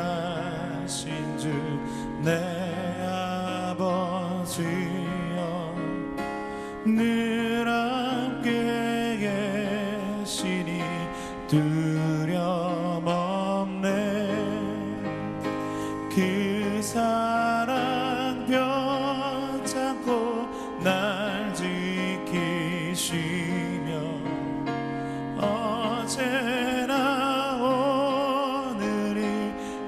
오시시라신 주 내 아버지여 늘 함께 계시니 두려움 없네. 그 사랑 변찮고 날 지키시며 어제나 오늘이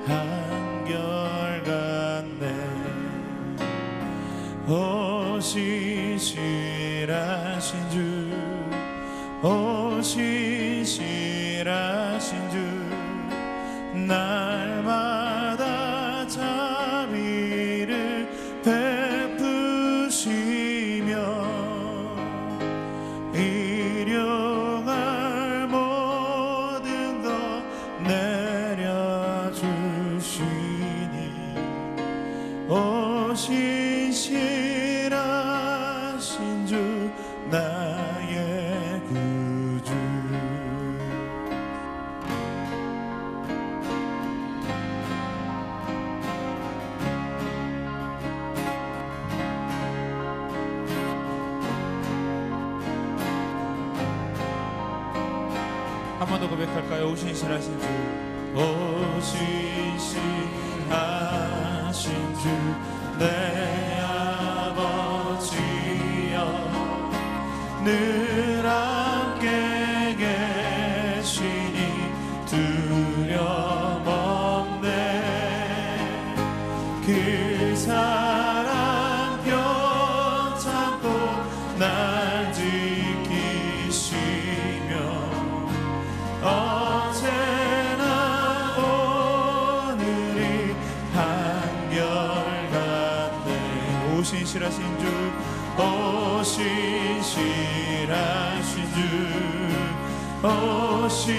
한결같네. 오시시라신 주 오시시라신 주 날마다 자비를 베푸시며 일용할 모든 것 내려주시니 오시시라신 주 나의 구주. 한 번 더 고백할까요? 오시시라신 주 오시시라신 주 내 아버지여 늘 함께 계시니 두려움 없네. 그 사랑 변찮고 날 지키시며 어제나 오늘이 한결같네. 오시시라신 주 오시시라신 주 오시시라신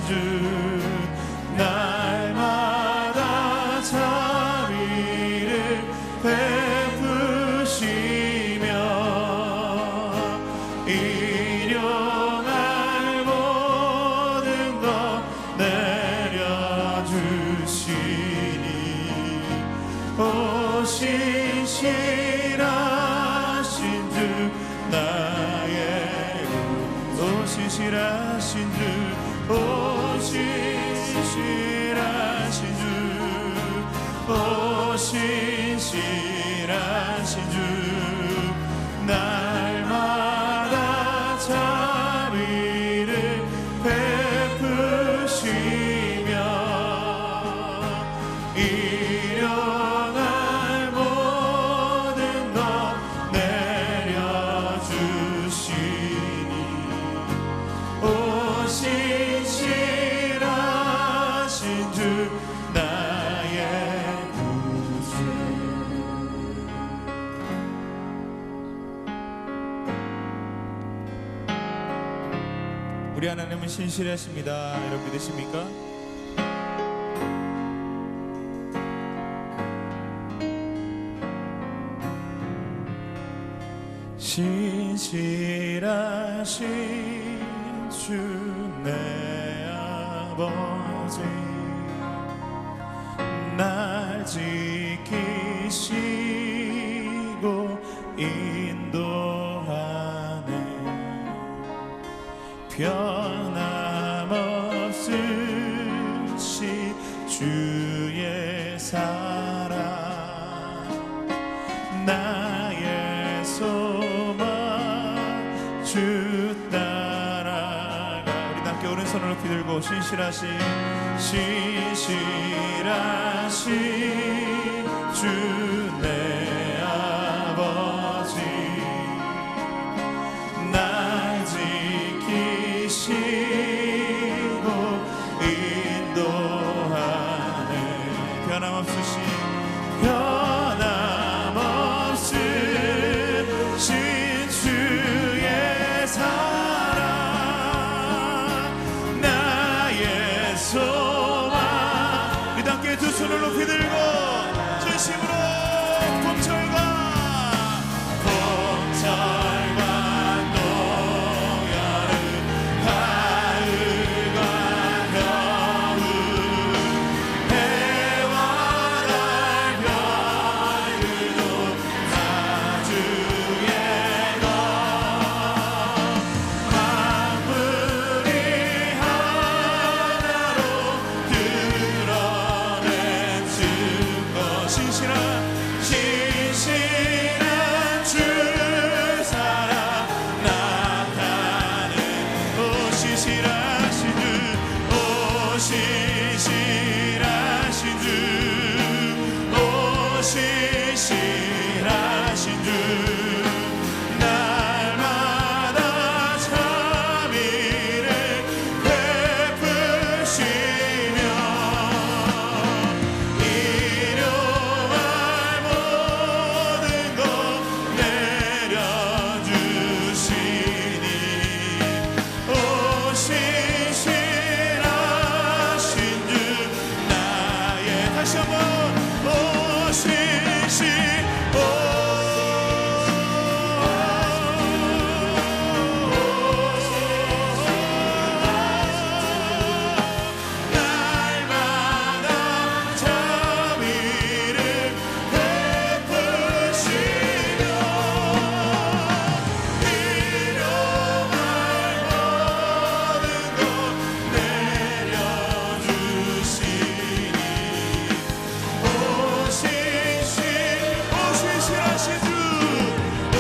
주 날마다 자비를 베푸시며 일용할 모든 것 내려주시니 오시시라신 주 나의 오시시라신 주 오시시라신 주 오시시라신 주 날마다 자비를 베푸시며 일용할 모든 것 내려주시니 오시시라신 주 나의 구주. 우리 하나님은 신실하십니다. 여러분 믿으십니까? 신실하신 주 내 아버지 날 지키시고 인도하네. 변함없으시 주의 사랑 나의 소망 주 따라가. 우리 함께 오른손을 높이 들고 신실하신 주 내 아버지 날 지키시고 인도하네. 변함없으신 주의 사랑 나의 소망. 우리 함께 두 손을 높이 들고 진심으로 신실하신 주 날마다 참 일을 베푸시며 일용할 모든 것 내려주시니 오 신실하신 주 나의 다시 한번 오 신실 날마다 참 일을 베푸시며 일용할 모든 것 내려주시니 오 신실하신 주 오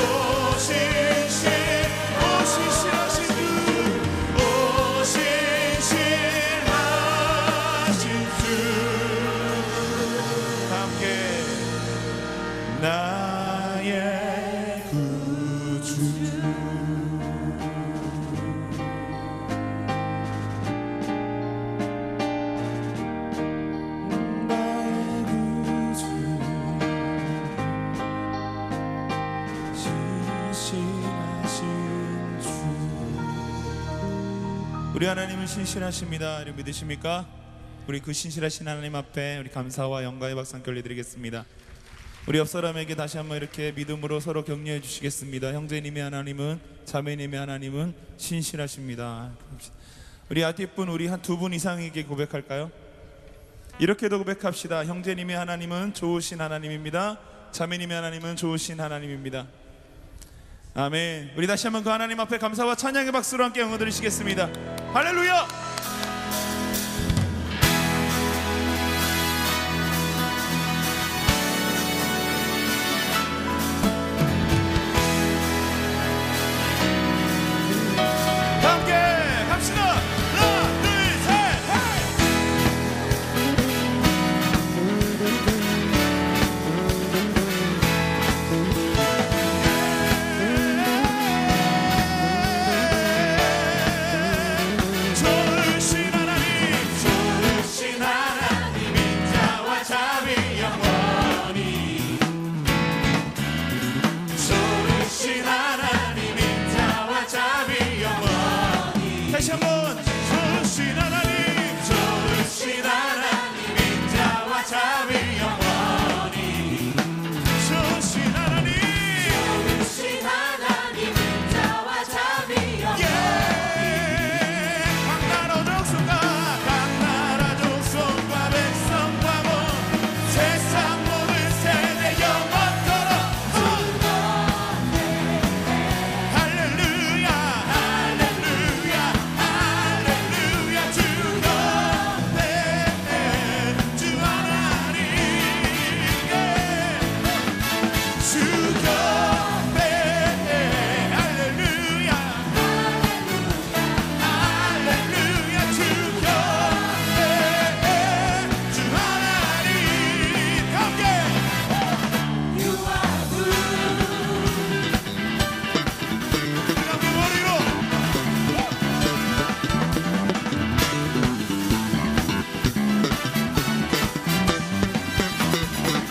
신실하신 주 오 신실하신 주 함께 나의 구주 우리 하나님은 신실하십니다. 여러분 믿으십니까? 우리 그 신실하신 하나님 앞에 우리 감사와 영광의 박수 함께 올려드리겠습니다. 우리 옆 사람에게 다시 한번 이렇게 믿음으로 서로 격려해 주시겠습니다. 형제님의 하나님은, 자매님의 하나님은 신실하십니다. 우리 아뒷분 우리 한 두 분 이상에게 고백할까요? 이렇게도 고백합시다. 형제님의 하나님은 좋으신 하나님입니다. 자매님의 하나님은 좋으신 하나님입니다. 아멘. 우리 다시 한번 그 하나님 앞에 감사와 찬양의 박수로 함께 영광 드리시겠습니다. 할렐루야. 함께 갑시다. 하나 둘 셋 다시 한번 좋으신 하나님 인자와 자비 영원히 좋으신 하나님 인자와 자비 영원히 각 나라 족속과 백성과 온 세상 모든 세대 영원토록 할렐루야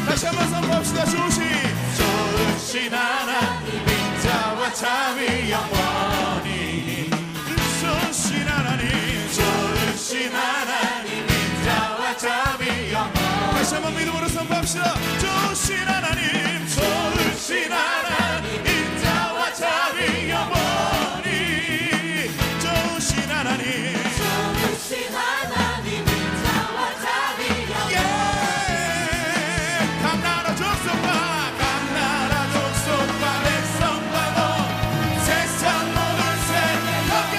다시 한번 선포합시다. 좋으신 하나님 인자와 자비 영원히 좋으신 하나님 인자와 자비 영원히 다시 한번 믿음으로 선포합시다. 좋으신 하나님 인자와 자비 영원히 좋으신 하나님 인자와 자비 영원히 각 나라 족속과 백성과 온 세상 모든 세대 함께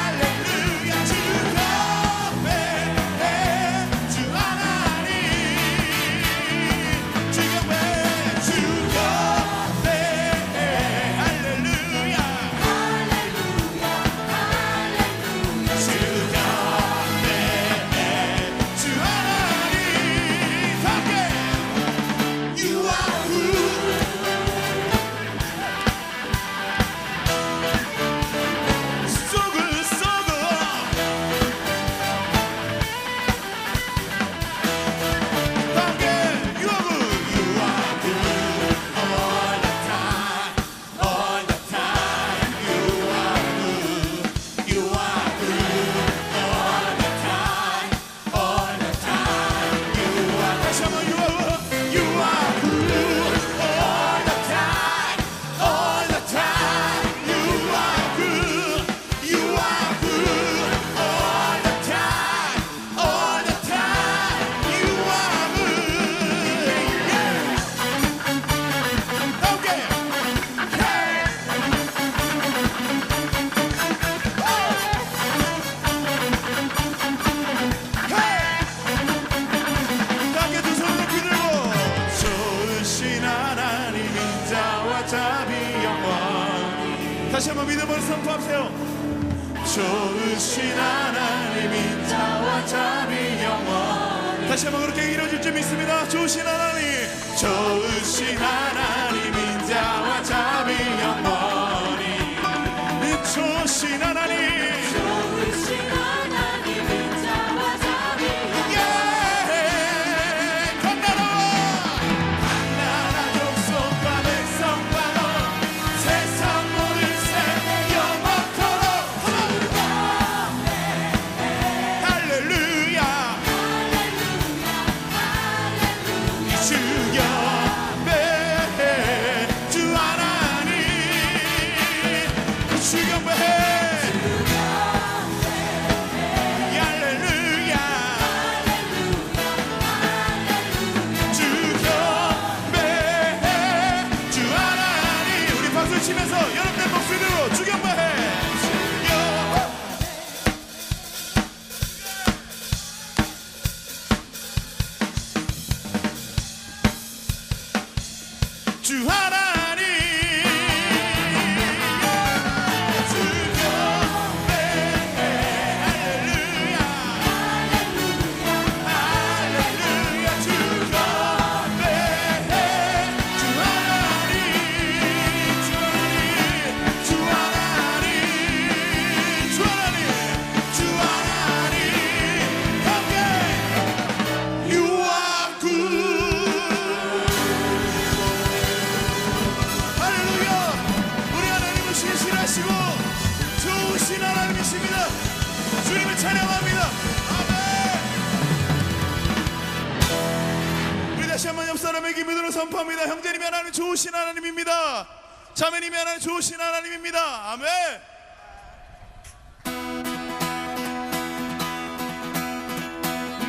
할렐루야 주 합세요. 좋으신 하나님 인자와 자비 영원. 다시 한번 그렇게 이루어질 줄 믿습니다. 좋으신 하나님, 좋으신 하나님 인자와 자비 영원히. 좋으신 하나님, 좋으신 하나님 인자와 자비 영원히. 나라 족속과 백성과 너 세상 모든 새 영원토록. 할렐루야 주 경배해 주 하나님, 주 경배해. 치면서 여러분의 목소리로 주경배해. 주 하나님 주경배해. 할렐루야 할렐루야 주경배해. 주 하나님 좋으신 하나님이십니다. 주님을 찬양합니다. 아멘. 우리 다시 한번 옆 사람에게 믿음으로 선포합니다. 형제님이 하나님 좋으신 하나님입니다. 자매님이 하나님 좋으신 하나님입니다. 아멘.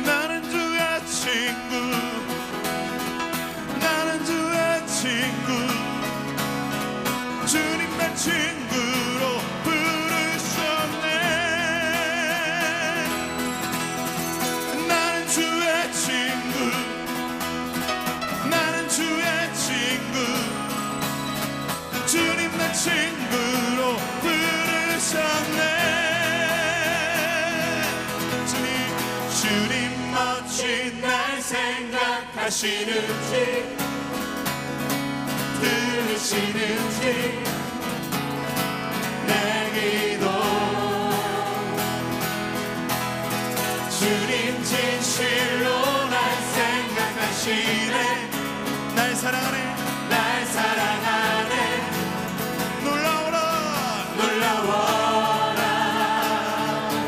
나는 주의 친구, 나는 주의 친구, 주님 내 친구로 부르셨네. 나는 주의 친구, 나는 주의 친구, 주님 내 친구로 부르셨네. 주님 멋진 날 생각하시는지 들으시는지 내 기도. 주님 진실로 날 생각하시네. 날 사랑하네, 날 사랑하네. 놀라워라 놀라워라.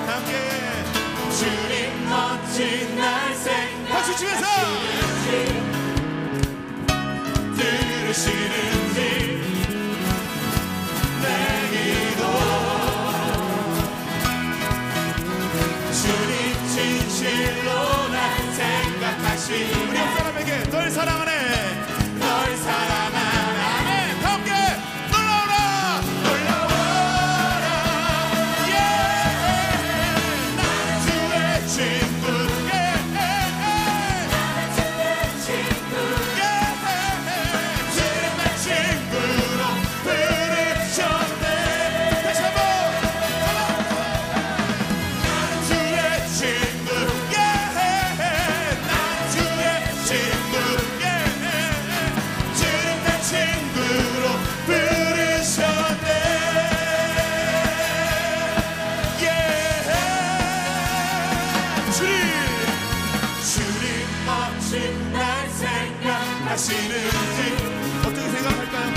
함께 주님 멋진 날 생각하시는지 들으시는지 내 기도. 주님 진실로 날 생각하시네. 우리 한 사람에게 널 사랑하네, 널 사랑하네. 아멘. 다 함께 놀라워라 놀라워라. 예. 나는 주의 친구, 예. 나는 주의 친구, 예. 주님 내 친구로 부르셨네. 다시 한번. 나는 주의 친구, 예. 나는 주의 친구, 예. 주님 내 친구로 부르셨네. 예. 주님 멋진 날 생각하시는지 어떻게 생각할까요?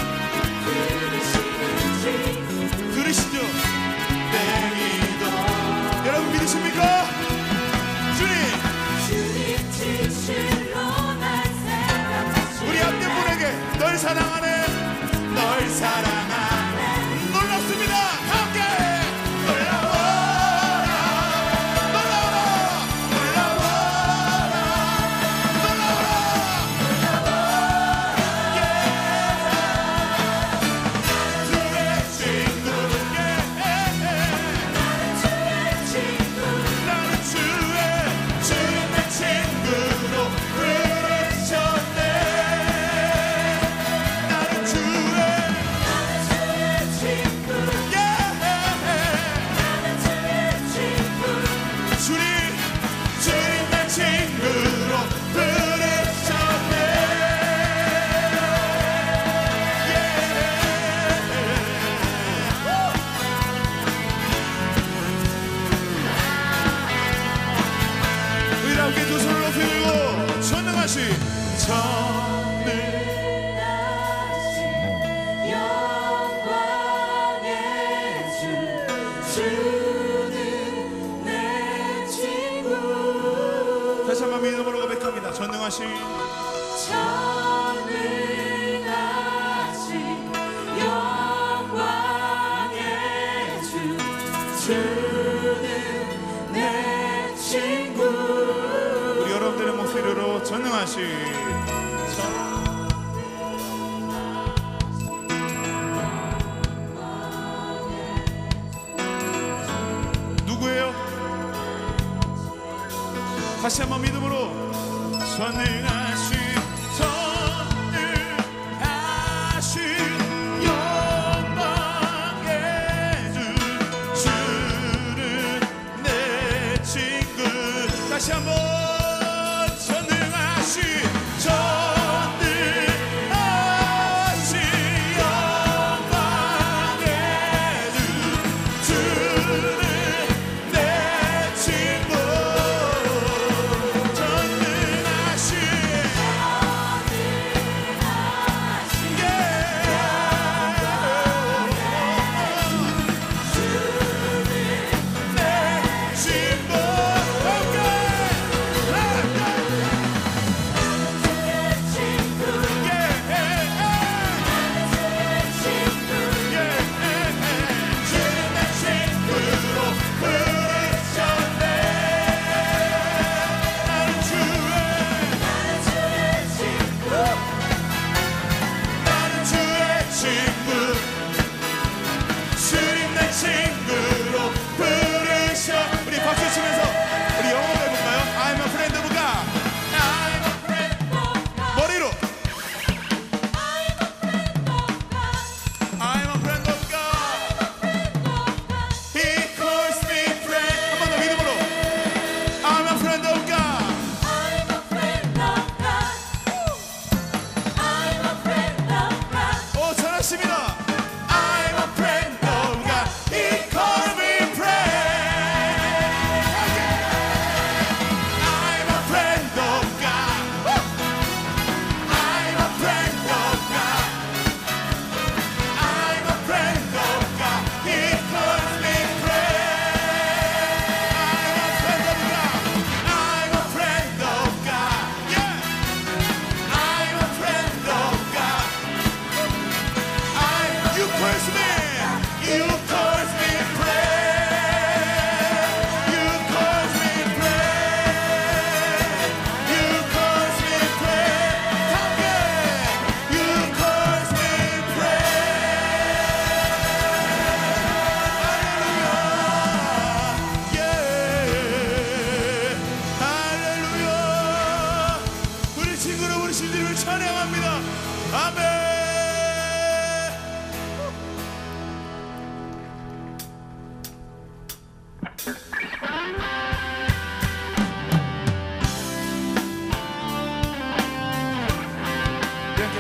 들으시는지 들으시죠? 내 기도. 여러분 믿으십니까? 주님 주님 진실로 날 생각하시네. 우리 앞에 분에게 널 사랑하네, 널 사랑하네. 놀랍습니다. 함께 놀라워라 놀라워라 놀라워라 놀라워라. 예. 전능하신 영광의 주 주는 내 친구 다시 한번 믿음으로 고백합니다. 전능하신 전능하신 영광의 주 주는 내 친구 우리 여러분들의 목소리로 전능하신 누구예요? 다시 한번 믿음으로 전능하신 영광의 주 주는 내 친구 다시 한번 전능하신 영광의 주 주는 내 친구 전능하신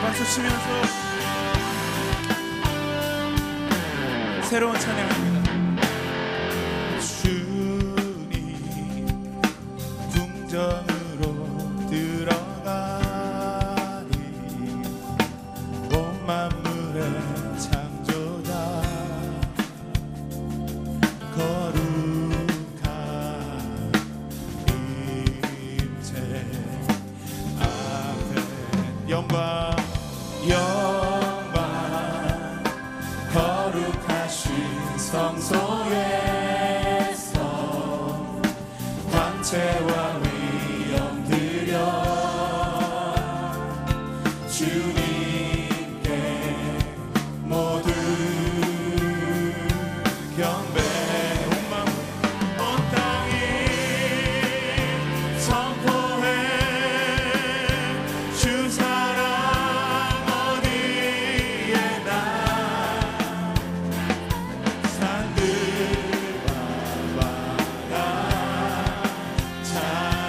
박수 치면서 새로운 찬양합니다. 주님 궁정으로 들어가니 온 만물의 창조자 거룩한 임재 앞에 영광 거룩하신 성소에서 광채와 위엄 드려 주님께 모두 경배 온 땅이 선포해 주 사랑 어디에나 산들과 바다 찬양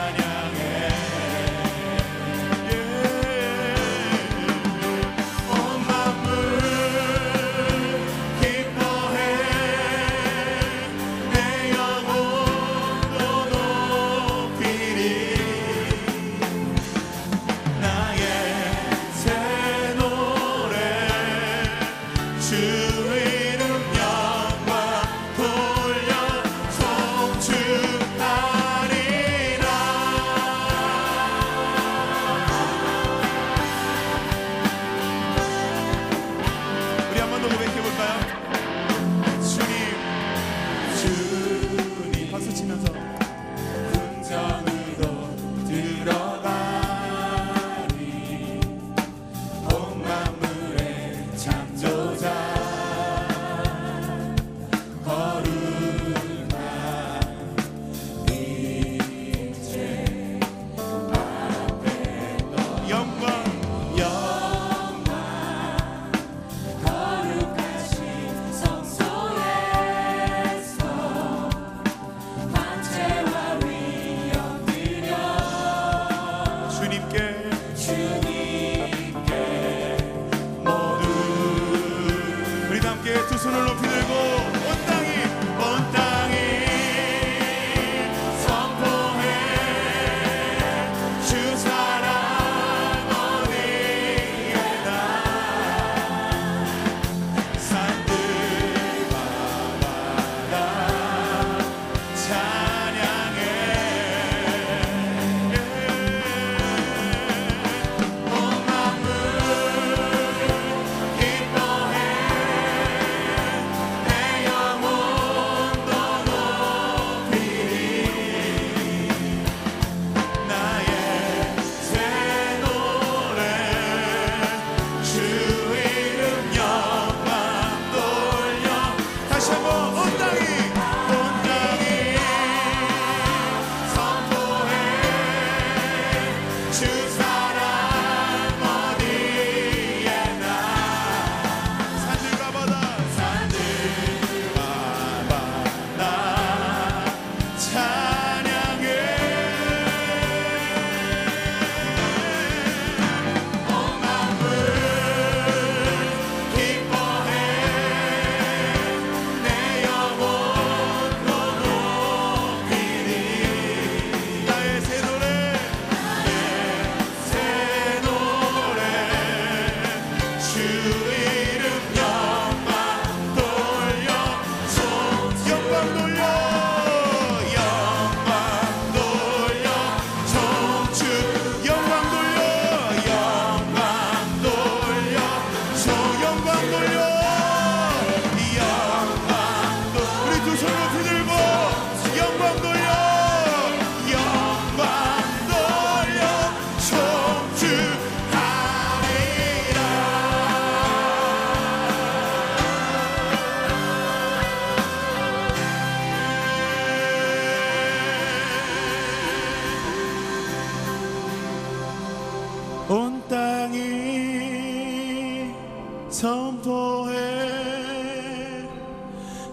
선포해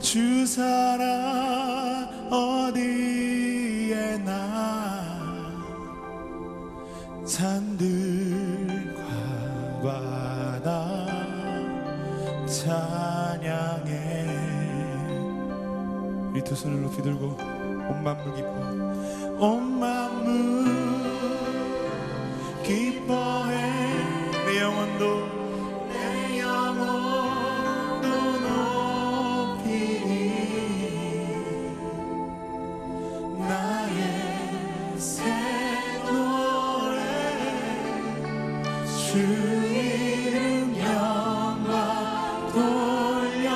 주 사랑 어디에나 산들과 바다 찬양해. 이 두 손을 높이 들고 온 만물 기뻐 온 만물 기뻐해. 내 영혼도 높이리 나의 새 노래 주 이름 영광 돌려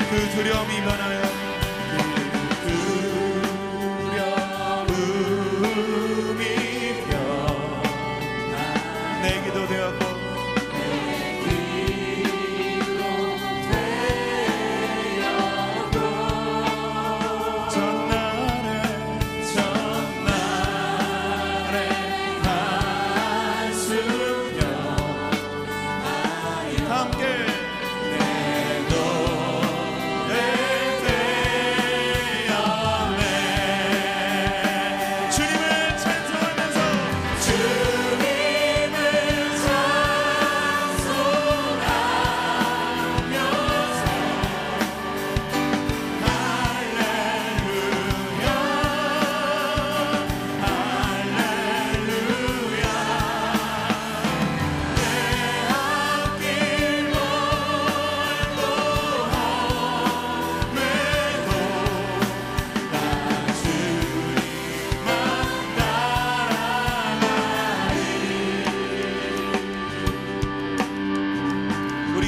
그 두려움이 변하여 그 두려움이 변하 내 기도 되었고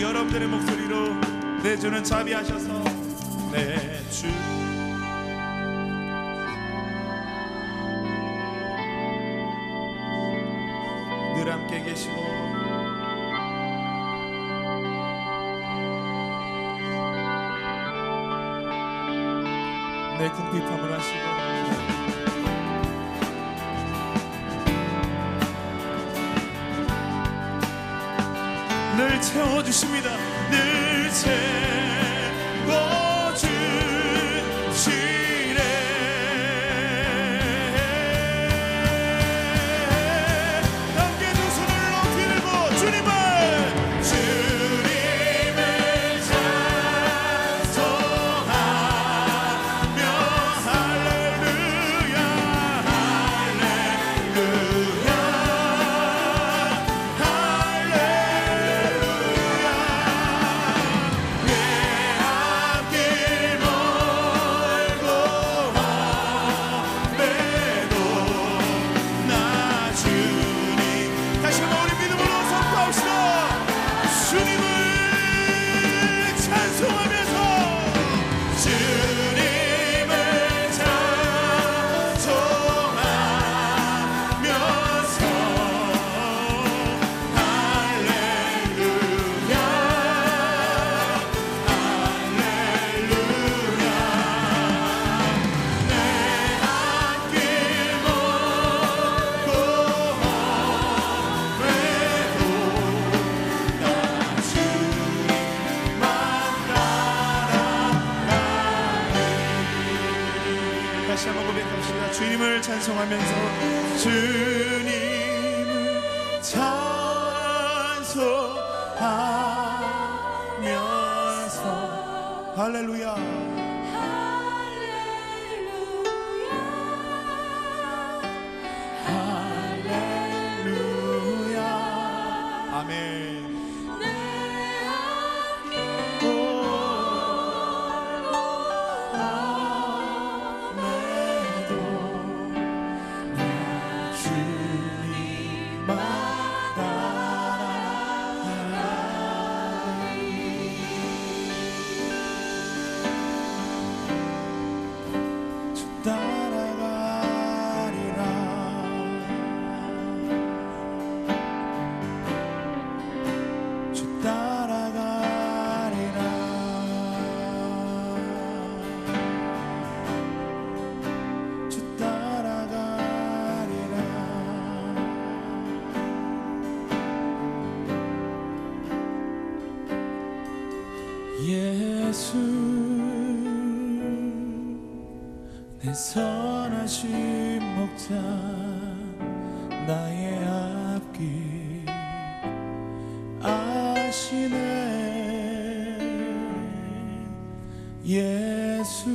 여러분들의 목소리로 내 주는 자비하셔서 내 주 늘 함께 계시고 내 궁핍함을 하시고 늘 채워주십니다. 늘 채워주시네. 함께 두 손을 높이 들고 주님을 찬송하며 할렐루야 할렐루야 할렐루야 찬송하면서 주님을 찬송하면서 할렐루야 할렐루야 아멘 예수 내 선하신 목자 나의 앞길 아시네 예수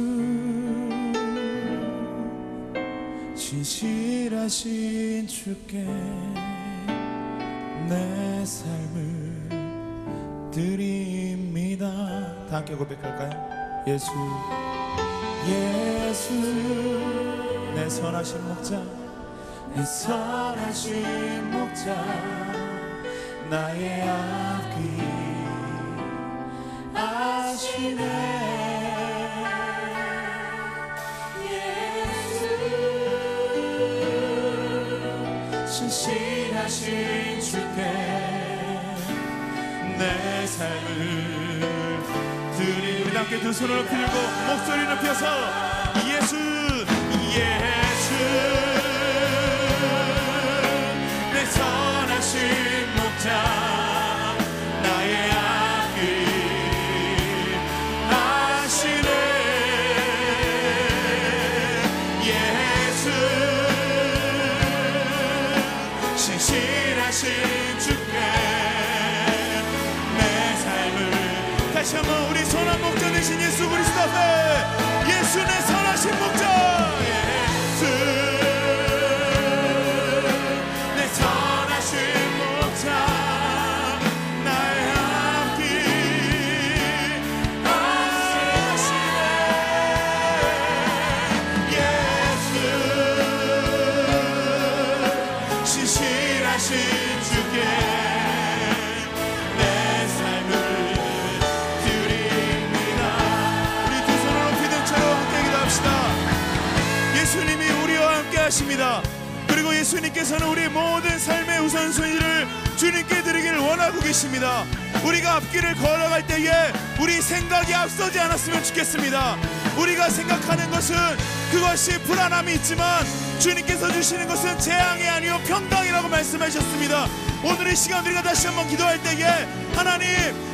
신실하신 주께 내 삶을 드립니다. 다 함께 고백할까요? 예수 예수 내 선하신 목자 내 선하신 목자 나의 앞길 아시네 예수 신실하신 주께 내 삶을 드립니다. 함께 두 손을 높이 들고 목소리 높여서 예수 예수 내 선하신 목자 나의 앞길 아시네 예수 신실하신 주께 다시 한번 우리 선한 목자 되신 예수 그리스도 앞에 예수 내 선하신 목자 예수 내 선하신 목자 나의 앞길 아시네 예수 신실하신 주께 예수님이 우리와 함께 하십니다. 그리고 예수님께서는 우리 모든 삶의 우선순위를 주님께 드리기를 원하고 계십니다. 우리가 앞길을 걸어갈 때에 우리 생각이 앞서지 않았으면 좋겠습니다. 우리가 생각하는 것은 그것이 불안함이 있지만 주님께서 주시는 것은 재앙이 아니요 평강이라고 말씀하셨습니다. 오늘 이 시간 우리가 다시 한번 기도할 때에 하나님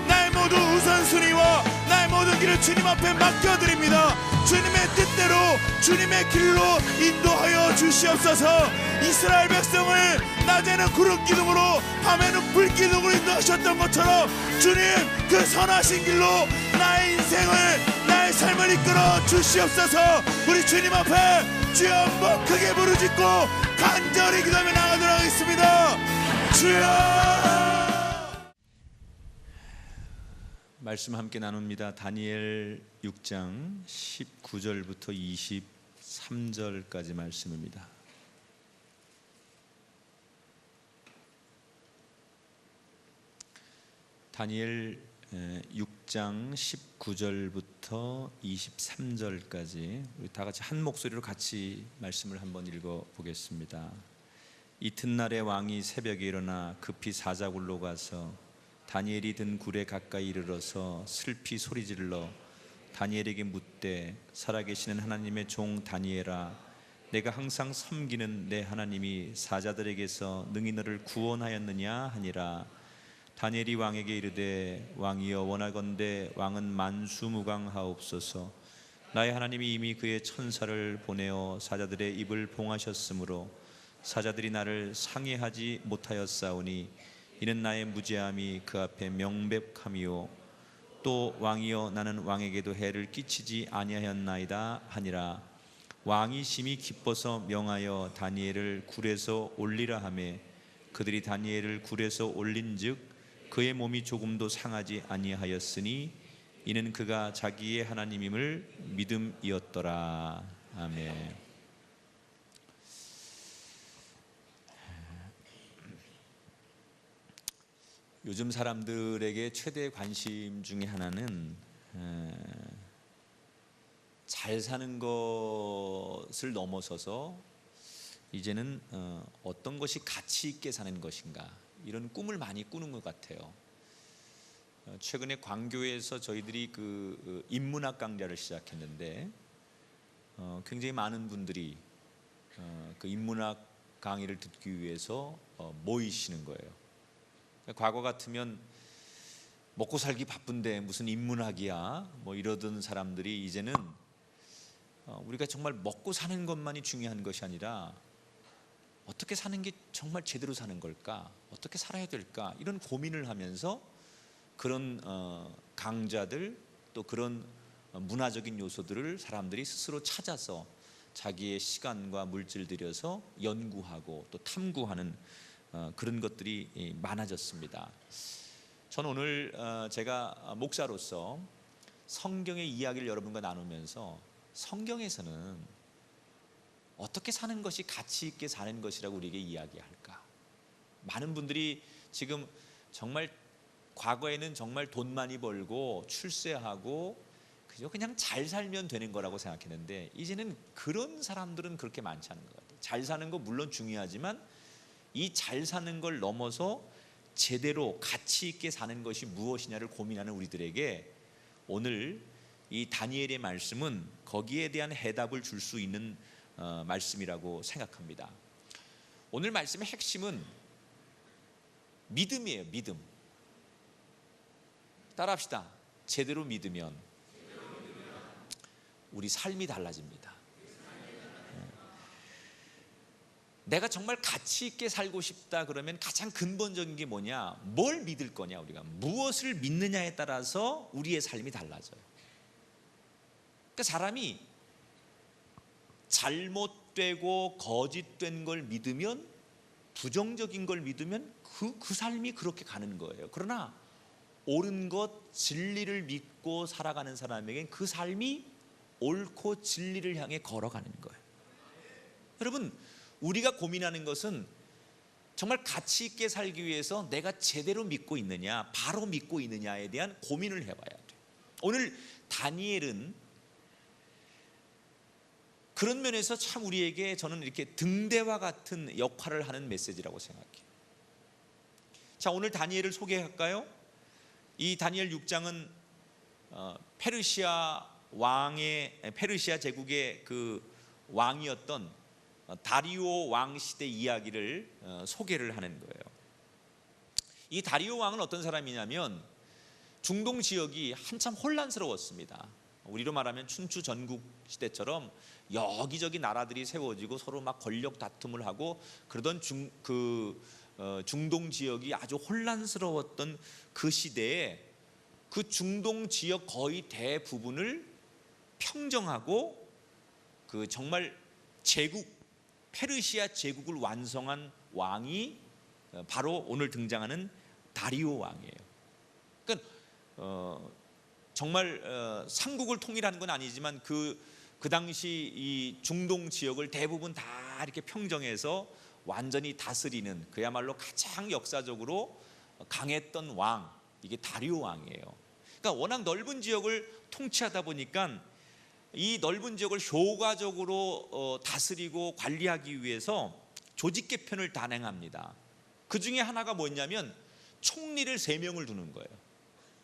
나의 모든 우선순위와 나의 모든 길을 주님 앞에 맡겨드립니다. 주님의 뜻대로 주님의 길로 인도하여 주시옵소서. 이스라엘 백성을 낮에는 구름 기둥으로 밤에는 불 기둥으로 인도하셨던 것처럼 주님 그 선하신 길로 나의 인생을 나의 삶을 이끌어 주시옵소서. 우리 주님 앞에 주여 한번 크게 부르짖고 간절히 기도하며 나가도록 하겠습니다. 주여. 말씀 함께 나눕니다. 다니엘 6장 19절부터 23절까지 말씀입니다. 다니엘 6장 19절부터 23절까지 우리 다 같이 한 목소리로 같이 말씀을 한번 읽어 보겠습니다. 이튿날에 왕이 새벽에 일어나 급히 사자굴로 가서 다니엘이 든 굴에 가까이 이르러서 슬피 소리질러 다니엘에게 묻되 살아계시는 하나님의 종 다니엘아 내가 항상 섬기는 내 하나님이 사자들에게서 능히 너를 구원하였느냐 하니라. 다니엘이 왕에게 이르되 왕이여 원하건대 왕은 만수무강하옵소서. 나의 하나님이 이미 그의 천사를 보내어 사자들의 입을 봉하셨으므로 사자들이 나를 상해하지 못하였사오니 이는 나의 무죄함이 그 앞에 명백함이요 또 왕이여 나는 왕에게도 해를 끼치지 아니하였나이다 하니라. 왕이 심히 기뻐서 명하여 다니엘을 굴에서 올리라 하매 그들이 다니엘을 굴에서 올린즉 그의 몸이 조금도 상하지 아니하였으니 이는 그가 자기의 하나님임을 믿음이었더라. 아멘. 요즘 사람들에게 최대 관심 중에 하나는 잘 사는 것을 넘어서서 이제는 어떤 것이 가치 있게 사는 것인가, 이런 꿈을 많이 꾸는 것 같아요. 최근에 광교에서 저희들이 그 인문학 강좌를 시작했는데 굉장히 많은 분들이 그 인문학 강의를 듣기 위해서 모이시는 거예요. 과거 같으면 먹고 살기 바쁜데 무슨 인문학이야 뭐 이러던 사람들이 이제는 우리가 정말 먹고 사는 것만이 중요한 것이 아니라 어떻게 사는 게 정말 제대로 사는 걸까, 어떻게 살아야 될까, 이런 고민을 하면서 그런 강좌들 또 그런 문화적인 요소들을 사람들이 스스로 찾아서 자기의 시간과 물질 들여서 연구하고 또 탐구하는 그런 것들이 많아졌습니다. 저는 오늘 제가 목사로서 성경의 이야기를 여러분과 나누면서 성경에서는 어떻게 사는 것이 가치 있게 사는 것이라고 우리에게 이야기할까? 많은 분들이 지금 정말 과거에는 정말 돈 많이 벌고 출세하고 그냥 잘 살면 되는 거라고 생각했는데 이제는 그런 사람들은 그렇게 많지 않은 것 같아요. 잘 사는 거 물론 중요하지만 이 잘 사는 걸 넘어서 제대로 가치 있게 사는 것이 무엇이냐를 고민하는 우리들에게 오늘 이 다니엘의 말씀은 거기에 대한 해답을 줄 수 있는 말씀이라고 생각합니다. 오늘 말씀의 핵심은 믿음이에요. 믿음. 따라합시다. 제대로 믿으면 우리 삶이 달라집니다. 내가 정말 가치 있게 살고 싶다 그러면 가장 근본적인 게 뭐냐? 뭘 믿을 거냐? 우리가 무엇을 믿느냐에 따라서 우리의 삶이 달라져요. 그러니까 사람이 잘못되고 거짓된 걸 믿으면, 부정적인 걸 믿으면 그 삶이 그렇게 가는 거예요. 그러나 옳은 것, 진리를 믿고 살아가는 사람에겐 그 삶이 옳고 진리를 향해 걸어가는 거예요. 여러분, 우리가 고민하는 것은 정말 가치 있게 살기 위해서 내가 제대로 믿고 있느냐, 바로 믿고 있느냐에 대한 고민을 해봐야 돼요. 오늘 다니엘은 그런 면에서 참 우리에게 저는 이렇게 등대와 같은 역할을 하는 메시지라고 생각해요. 자, 오늘 다니엘을 소개할까요? 이 다니엘 6장은 페르시아 제국의 그 왕이었던 다리오 왕 시대 이야기를 소개를 하는 거예요. 이 다리오 왕은 어떤 사람이냐면 중동 지역이 한참 혼란스러웠습니다. 우리로 말하면 춘추 전국 시대처럼 여기저기 나라들이 세워지고 서로 막 권력 다툼을 하고 그러던 중동 지역이 아주 혼란스러웠던 그 시대에 그 중동 지역 거의 대부분을 평정하고 그 정말 페르시아 제국을 완성한 왕이 바로 오늘 등장하는 다리오 왕이에요. 그러니까 정말 삼국을 통일하는 건 아니지만 그 당시 이 중동 지역을 대부분 다 이렇게 평정해서 완전히 다스리는 그야말로 가장 역사적으로 강했던 왕, 이게 다리오 왕이에요. 그러니까 워낙 넓은 지역을 통치하다 보니까 이 넓은 지역을 효과적으로 다스리고 관리하기 위해서 조직 개편을 단행합니다. 그 중에 하나가 뭐냐면 총리를 3명을 두는 거예요.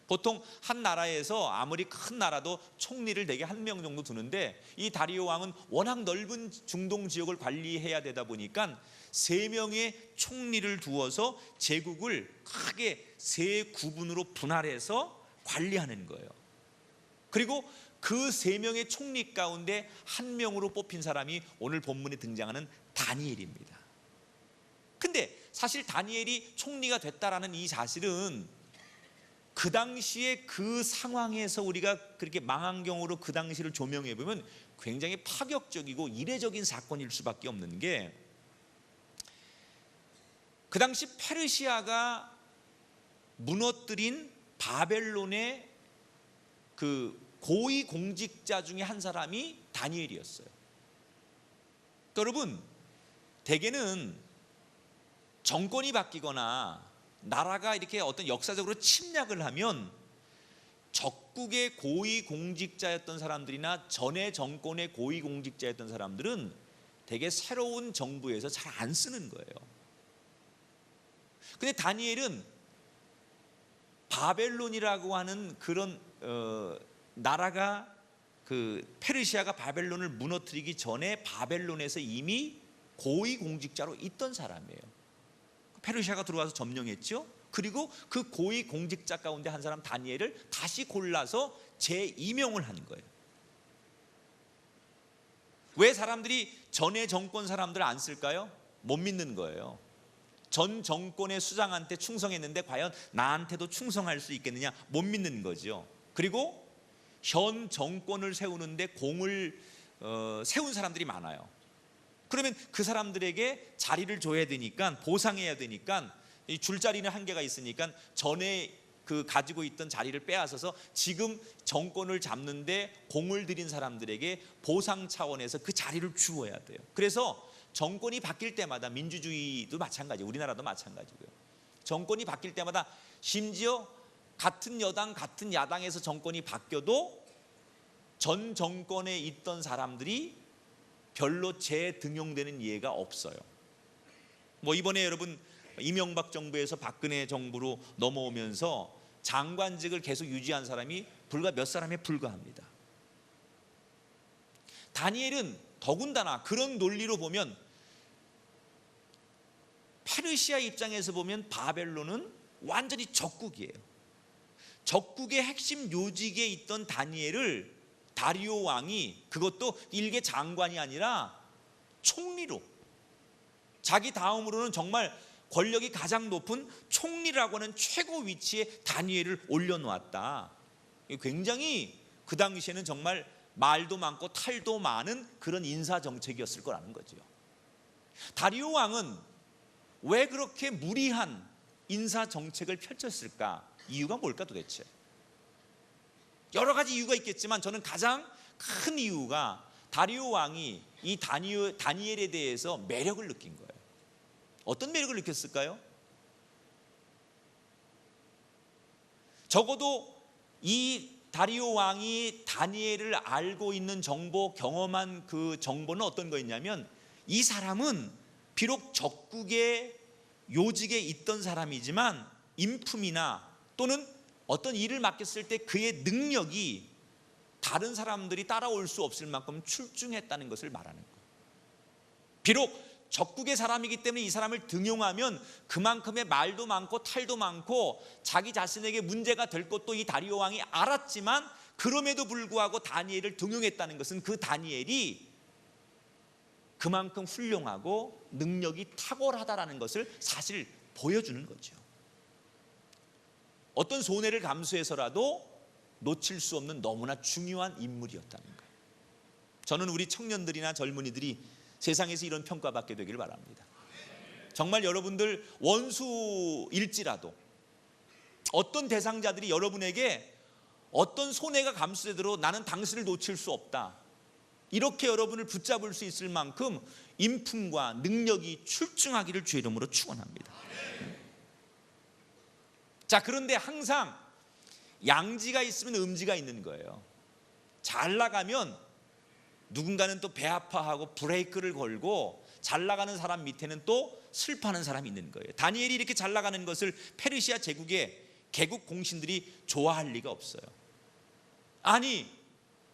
보통 한 나라에서 아무리 큰 나라도 총리를 대개 1명 정도 두는데 이 다리오 왕은 워낙 넓은 중동 지역을 관리해야 되다 보니까 3명의 총리를 두어서 제국을 크게 3구분으로 분할해서 관리하는 거예요. 그리고 그 세 명의 총리 가운데 한 명으로 뽑힌 사람이 오늘 본문에 등장하는 다니엘입니다. 근데 사실 다니엘이 총리가 됐다라는 이 사실은 그 당시에 그 상황에서 우리가 그렇게 망원경으로 그 당시를 조명해 보면 굉장히 파격적이고 이례적인 사건일 수밖에 없는 게, 그 당시 페르시아가 무너뜨린 바벨론의 그 고위 공직자 중에 한 사람이 다니엘이었어요. 그러니까 여러분, 대개는 정권이 바뀌거나 나라가 이렇게 어떤 역사적으로 침략을 하면 적국의 고위 공직자였던 사람들이나 전에 정권의 고위 공직자였던 사람들은 대개 새로운 정부에서 잘 안 쓰는 거예요. 근데 다니엘은 바벨론이라고 하는 그런 나라가, 그 페르시아가 바벨론을 무너뜨리기 전에 바벨론에서 이미 고위 공직자로 있던 사람이에요. 페르시아가 들어와서 점령했죠. 그리고 그 고위 공직자 가운데 한 사람 다니엘을 다시 골라서 재임용을 한 거예요. 왜 사람들이 전에 정권 사람들을 안 쓸까요? 못 믿는 거예요. 전 정권의 수장한테 충성했는데 과연 나한테도 충성할 수 있겠느냐, 못 믿는 거죠. 그리고 현 정권을 세우는데 공을 세운 사람들이 많아요. 그러면 그 사람들에게 자리를 줘야 되니까, 보상해야 되니까, 이 줄자리는 한계가 있으니까 전에 그 가지고 있던 자리를 빼앗아서 지금 정권을 잡는데 공을 들인 사람들에게 보상 차원에서 그 자리를 주어야 돼요. 그래서 정권이 바뀔 때마다, 민주주의도 마찬가지, 우리나라도 마찬가지고요. 정권이 바뀔 때마다, 심지어 같은 여당 같은 야당에서 정권이 바뀌어도 전 정권에 있던 사람들이 별로 재등용되는 예가 없어요. 뭐 이번에 여러분 이명박 정부에서 박근혜 정부로 넘어오면서 장관직을 계속 유지한 사람이 불과 몇 사람에 불과합니다. 다니엘은 더군다나 그런 논리로 보면 페르시아 입장에서 보면 바벨론은 완전히 적국이에요. 적국의 핵심 요직에 있던 다니엘을 다리오 왕이, 그것도 일개 장관이 아니라 총리로, 자기 다음으로는 정말 권력이 가장 높은 총리라고 하는 최고 위치에 다니엘을 올려놓았다. 굉장히 그 당시에는 정말 말도 많고 탈도 많은 그런 인사 정책이었을 거라는 거죠. 다리오 왕은 왜 그렇게 무리한 인사 정책을 펼쳤을까? 이유가 뭘까 도대체? 여러 가지 이유가 있겠지만 저는 가장 큰 이유가 다리오 왕이 이 다니엘에 대해서 매력을 느낀 거예요. 어떤 매력을 느꼈을까요? 적어도 이 다리오 왕이 다니엘을 알고 있는 정보, 경험한 그 정보는 어떤 거였냐면, 이 사람은 비록 적국의 요직에 있던 사람이지만 인품이나 또는 어떤 일을 맡겼을 때 그의 능력이 다른 사람들이 따라올 수 없을 만큼 출중했다는 것을 말하는 거예요. 비록 적국의 사람이기 때문에 이 사람을 등용하면 그만큼의 말도 많고 탈도 많고 자기 자신에게 문제가 될 것도 이 다리오 왕이 알았지만, 그럼에도 불구하고 다니엘을 등용했다는 것은 그 다니엘이 그만큼 훌륭하고 능력이 탁월하다라는 것을 사실 보여주는 거죠. 어떤 손해를 감수해서라도 놓칠 수 없는 너무나 중요한 인물이었다는 거예요. 저는 우리 청년들이나 젊은이들이 세상에서 이런 평가받게 되기를 바랍니다. 정말 여러분들 원수일지라도 어떤 대상자들이 여러분에게 어떤 손해가 감수되도록 나는 당신을 놓칠 수 없다, 이렇게 여러분을 붙잡을 수 있을 만큼 인품과 능력이 출중하기를 주의 이름으로 축원합니다. 자, 그런데 항상 양지가 있으면 음지가 있는 거예요. 잘 나가면 누군가는 또 배 아파하고 브레이크를 걸고, 잘 나가는 사람 밑에는 또 슬퍼하는 사람이 있는 거예요. 다니엘이 이렇게 잘 나가는 것을 페르시아 제국의 개국 공신들이 좋아할 리가 없어요. 아니,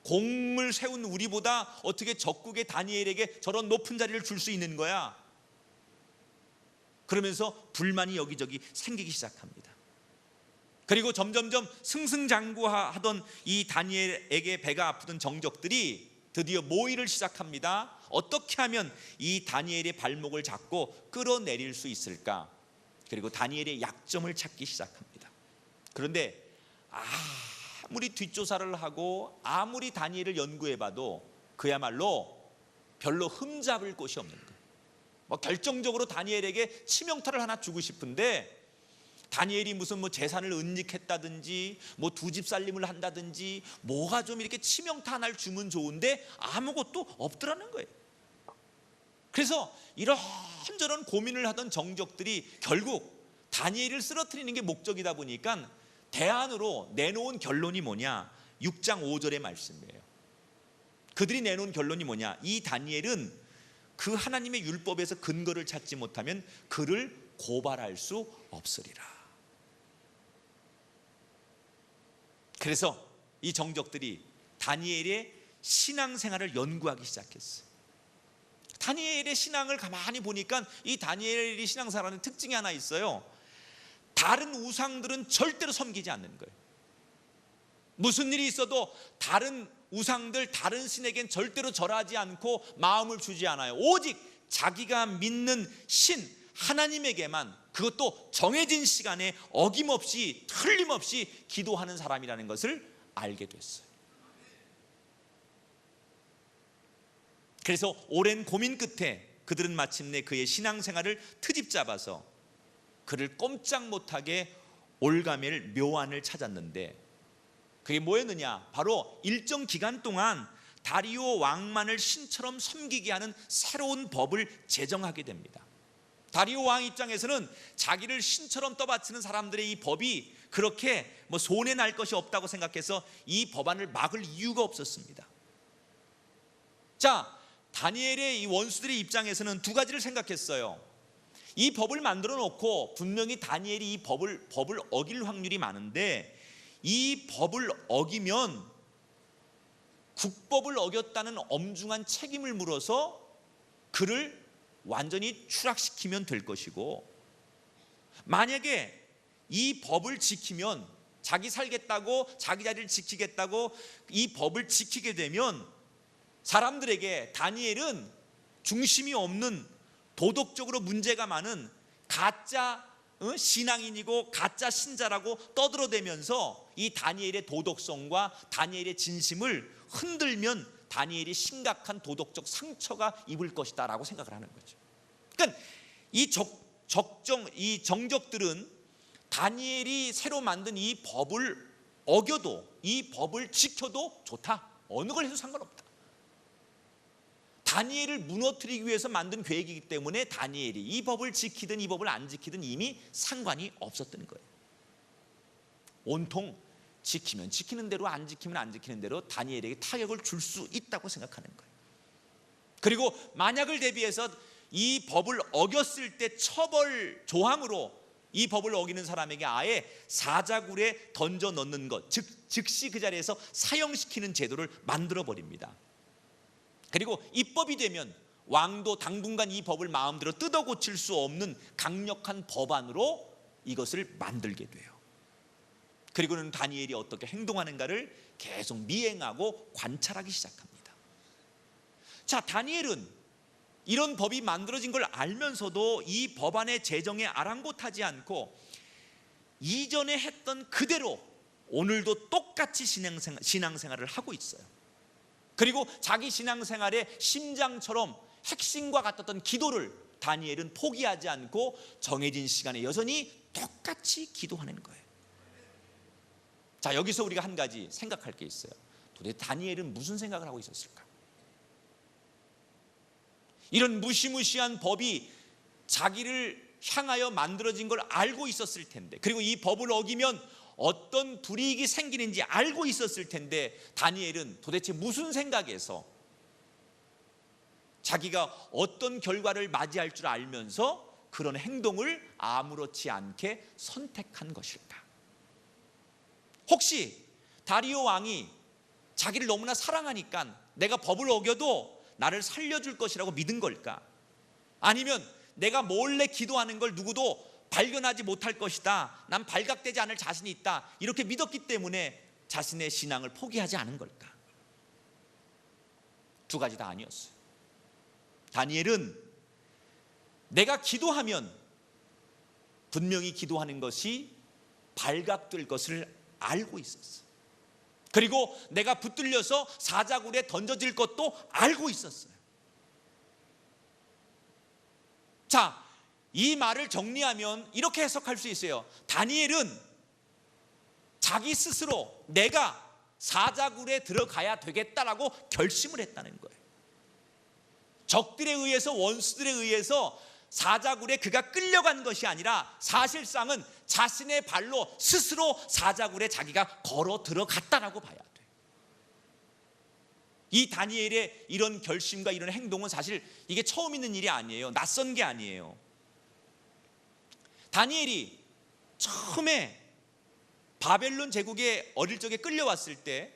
공을 세운 우리보다 어떻게 적국의 다니엘에게 저런 높은 자리를 줄 수 있는 거야? 그러면서 불만이 여기저기 생기기 시작합니다. 그리고 점점점 승승장구하던 이 다니엘에게 배가 아프던 정적들이 드디어 모의를 시작합니다. 어떻게 하면 이 다니엘의 발목을 잡고 끌어내릴 수 있을까? 그리고 다니엘의 약점을 찾기 시작합니다. 그런데 아무리 뒷조사를 하고 아무리 다니엘을 연구해봐도 그야말로 별로 흠잡을 곳이 없는 거예요. 결정적으로 다니엘에게 치명타를 하나 주고 싶은데, 다니엘이 무슨 재산을 은닉했다든지 두 집 살림을 한다든지 뭐가 좀 이렇게 치명타 하나를 주면 좋은데 아무것도 없더라는 거예요. 그래서 이런저런 고민을 하던 정적들이 결국 다니엘을 쓰러뜨리는 게 목적이다 보니까 대안으로 내놓은 결론이 뭐냐? 6장 5절의 말씀이에요. 그들이 내놓은 결론이 뭐냐? 이 다니엘은 그 하나님의 율법에서 근거를 찾지 못하면 그를 고발할 수 없으리라. 그래서 이 정적들이 다니엘의 신앙생활을 연구하기 시작했어요. 다니엘의 신앙을 가만히 보니까 이 다니엘의 신앙생활의 특징이 하나 있어요. 다른 우상들은 절대로 섬기지 않는 거예요. 무슨 일이 있어도 다른 우상들, 다른 신에겐 절대로 절하지 않고 마음을 주지 않아요. 오직 자기가 믿는 신 하나님에게만, 그것도 정해진 시간에 어김없이 틀림없이 기도하는 사람이라는 것을 알게 됐어요. 그래서 오랜 고민 끝에 그들은 마침내 그의 신앙생활을 트집 잡아서 그를 꼼짝 못하게 올가맬 묘안을 찾았는데, 그게 뭐였느냐? 바로 일정 기간 동안 다리오 왕만을 신처럼 섬기게 하는 새로운 법을 제정하게 됩니다. 다리오 왕 입장에서는 자기를 신처럼 떠받치는 사람들의 이 법이 그렇게 손해 날 것이 없다고 생각해서 이 법안을 막을 이유가 없었습니다. 자, 다니엘의 이 원수들의 입장에서는 두 가지를 생각했어요. 이 법을 만들어 놓고 분명히 다니엘이 이 법을 어길 확률이 많은데, 이 법을 어기면 국법을 어겼다는 엄중한 책임을 물어서 그를 완전히 추락시키면 될 것이고, 만약에 이 법을 지키면, 자기 살겠다고 자기 자리를 지키겠다고 이 법을 지키게 되면 사람들에게 다니엘은 중심이 없는, 도덕적으로 문제가 많은 가짜 신앙인이고 가짜 신자라고 떠들어대면서 이 다니엘의 도덕성과 다니엘의 진심을 흔들면 다니엘이 심각한 도덕적 상처가 입을 것이다 라고 생각을 하는 거죠. 그러니까 이 정적들은 다니엘이 새로 만든 이 법을 어겨도, 이 법을 지켜도 좋다, 어느 걸 해도 상관없다. 다니엘을 무너뜨리기 위해서 만든 계획이기 때문에 다니엘이 이 법을 지키든 이 법을 안 지키든 이미 상관이 없었던 거예요. 온통 지키면 지키는 대로, 안 지키면 안 지키는 대로 다니엘에게 타격을 줄 수 있다고 생각하는 거예요. 그리고 만약을 대비해서 이 법을 어겼을 때 처벌 조항으로 이 법을 어기는 사람에게 아예 사자굴에 던져 넣는 것, 즉시 그 자리에서 사형시키는 제도를 만들어 버립니다. 그리고 입법이 되면 왕도 당분간 이 법을 마음대로 뜯어 고칠 수 없는 강력한 법안으로 이것을 만들게 돼요. 그리고는 다니엘이 어떻게 행동하는가를 계속 미행하고 관찰하기 시작합니다. 자, 다니엘은 이런 법이 만들어진 걸 알면서도 이 법안의 제정에 아랑곳하지 않고 이전에 했던 그대로 오늘도 똑같이 신앙생활을 하고 있어요. 그리고 자기 신앙생활의 심장처럼 핵심과 같았던 기도를 다니엘은 포기하지 않고 정해진 시간에 여전히 똑같이 기도하는 거예요. 자, 여기서 우리가 한 가지 생각할 게 있어요. 도대체 다니엘은 무슨 생각을 하고 있었을까? 이런 무시무시한 법이 자기를 향하여 만들어진 걸 알고 있었을 텐데, 그리고 이 법을 어기면 어떤 불이익이 생기는지 알고 있었을 텐데, 다니엘은 도대체 무슨 생각에서 자기가 어떤 결과를 맞이할 줄 알면서 그런 행동을 아무렇지 않게 선택한 것일까? 혹시 다리오 왕이 자기를 너무나 사랑하니까 내가 법을 어겨도 나를 살려줄 것이라고 믿은 걸까? 아니면 내가 몰래 기도하는 걸 누구도 발견하지 못할 것이다, 난 발각되지 않을 자신이 있다, 이렇게 믿었기 때문에 자신의 신앙을 포기하지 않은 걸까? 두 가지 다 아니었어요. 다니엘은 내가 기도하면 분명히 기도하는 것이 발각될 것을 알고 있었어요. 그리고 내가 붙들려서 사자굴에 던져질 것도 알고 있었어요. 자, 이 말을 정리하면 이렇게 해석할 수 있어요. 다니엘은 자기 스스로 내가 사자굴에 들어가야 되겠다라고 결심을 했다는 거예요. 적들에 의해서, 원수들에 의해서 사자굴에 그가 끌려간 것이 아니라 사실상은 자신의 발로 스스로 사자굴에 자기가 걸어 들어갔다라고 봐야 돼요. 이 다니엘의 이런 결심과 이런 행동은 사실 이게 처음 있는 일이 아니에요. 낯선 게 아니에요. 다니엘이 처음에 바벨론 제국에 어릴 적에 끌려왔을 때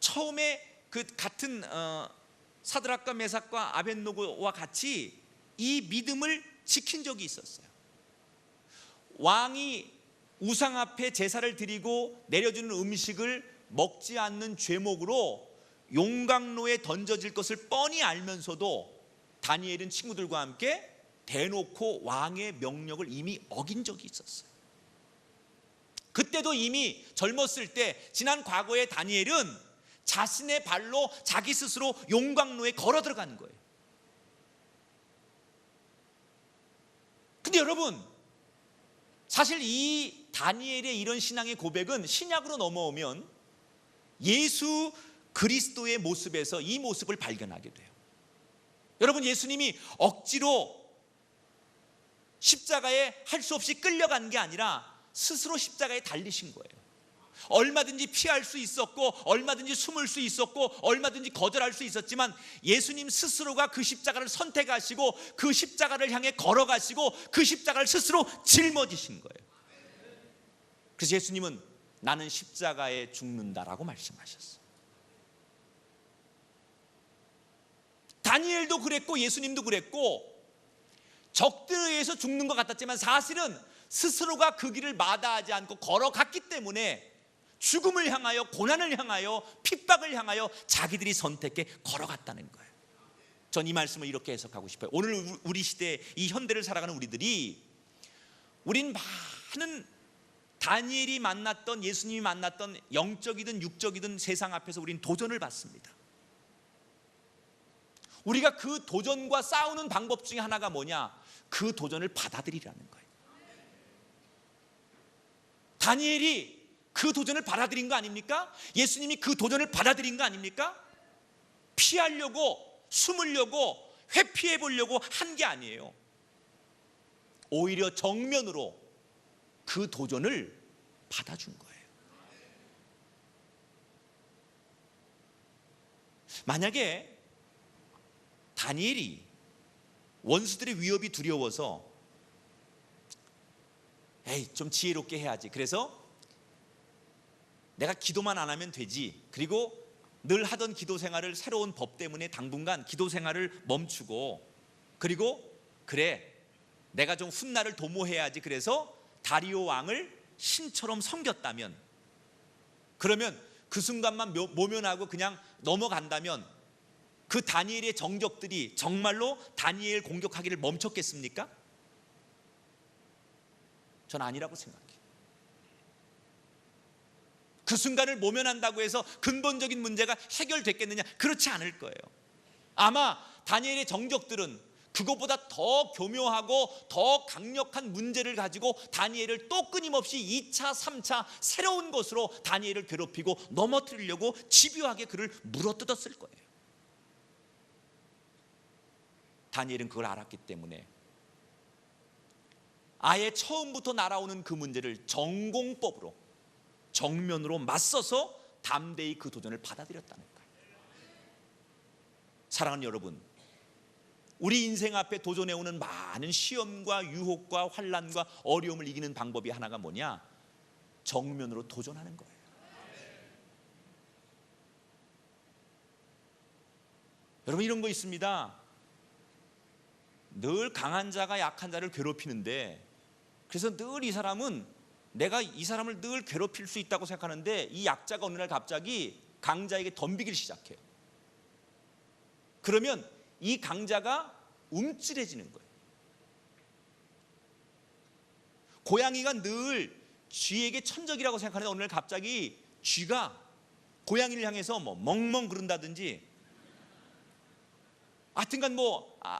처음에 그 같은 사드락과 메삭과 아벳노고와 같이 이 믿음을 지킨 적이 있었어요. 왕이 우상 앞에 제사를 드리고 내려주는 음식을 먹지 않는 죄목으로 용광로에 던져질 것을 뻔히 알면서도 다니엘은 친구들과 함께 대놓고 왕의 명령을 이미 어긴 적이 있었어요. 그때도 이미 젊었을 때 지난 과거의 다니엘은 자신의 발로 자기 스스로 용광로에 걸어 들어가는 거예요. 근데 여러분, 사실 이 다니엘의 이런 신앙의 고백은 신약으로 넘어오면 예수 그리스도의 모습에서 이 모습을 발견하게 돼요. 여러분, 예수님이 억지로 십자가에 할 수 없이 끌려간 게 아니라 스스로 십자가에 달리신 거예요. 얼마든지 피할 수 있었고, 얼마든지 숨을 수 있었고, 얼마든지 거절할 수 있었지만 예수님 스스로가 그 십자가를 선택하시고 그 십자가를 향해 걸어가시고 그 십자가를 스스로 짊어지신 거예요. 그래서 예수님은 나는 십자가에 죽는다라고 말씀하셨어요. 다니엘도 그랬고 예수님도 그랬고, 적들에 의해서 죽는 것 같았지만 사실은 스스로가 그 길을 마다하지 않고 걸어갔기 때문에 죽음을 향하여, 고난을 향하여, 핍박을 향하여 자기들이 선택해 걸어갔다는 거예요. 전 이 말씀을 이렇게 해석하고 싶어요. 오늘 우리 시대, 이 현대를 살아가는 우리들이, 우린 많은 다니엘이 만났던, 예수님이 만났던 영적이든 육적이든 세상 앞에서 우린 도전을 받습니다. 우리가 그 도전과 싸우는 방법 중에 하나가 뭐냐? 그 도전을 받아들이라는 거예요. 다니엘이 그 도전을 받아들인 거 아닙니까? 예수님이 그 도전을 받아들인 거 아닙니까? 피하려고, 숨으려고, 회피해 보려고 한 게 아니에요. 오히려 정면으로 그 도전을 받아준 거예요. 만약에 다니엘이 원수들의 위협이 두려워서 좀 지혜롭게 해야지, 그래서 내가 기도만 안 하면 되지, 그리고 늘 하던 기도 생활을 새로운 법 때문에 당분간 기도 생활을 멈추고, 그리고 그래 내가 좀 훗날을 도모해야지, 그래서 다리오 왕을 신처럼 섬겼다면, 그러면 그 순간만 모면하고 그냥 넘어간다면 그 다니엘의 정적들이 정말로 다니엘 공격하기를 멈췄겠습니까? 전 아니라고 생각해요. 그 순간을 모면한다고 해서 근본적인 문제가 해결됐겠느냐? 그렇지 않을 거예요. 아마 다니엘의 정적들은 그것보다 더 교묘하고 더 강력한 문제를 가지고 다니엘을 또 끊임없이 2차, 3차 새로운 것으로 다니엘을 괴롭히고 넘어뜨리려고 집요하게 그를 물어뜯었을 거예요. 다니엘은 그걸 알았기 때문에 아예 처음부터 날아오는 그 문제를 전공법으로, 정면으로 맞서서 담대히 그 도전을 받아들였다는 거예요. 사랑하는 여러분, 우리 인생 앞에 도전해오는 많은 시험과 유혹과 환난과 어려움을 이기는 방법이 하나가 뭐냐? 정면으로 도전하는 거예요. 여러분, 이런 거 있습니다. 늘 강한 자가 약한 자를 괴롭히는데, 그래서 늘 이 사람은 내가 이 사람을 늘 괴롭힐 수 있다고 생각하는데, 이 약자가 어느 날 갑자기 강자에게 덤비기를 시작해요. 그러면 이 강자가 움찔해지는 거예요. 고양이가 늘 쥐에게 천적이라고 생각하는데, 어느 날 갑자기 쥐가 고양이를 향해서 뭐 멍멍 그른다든지, 하여튼간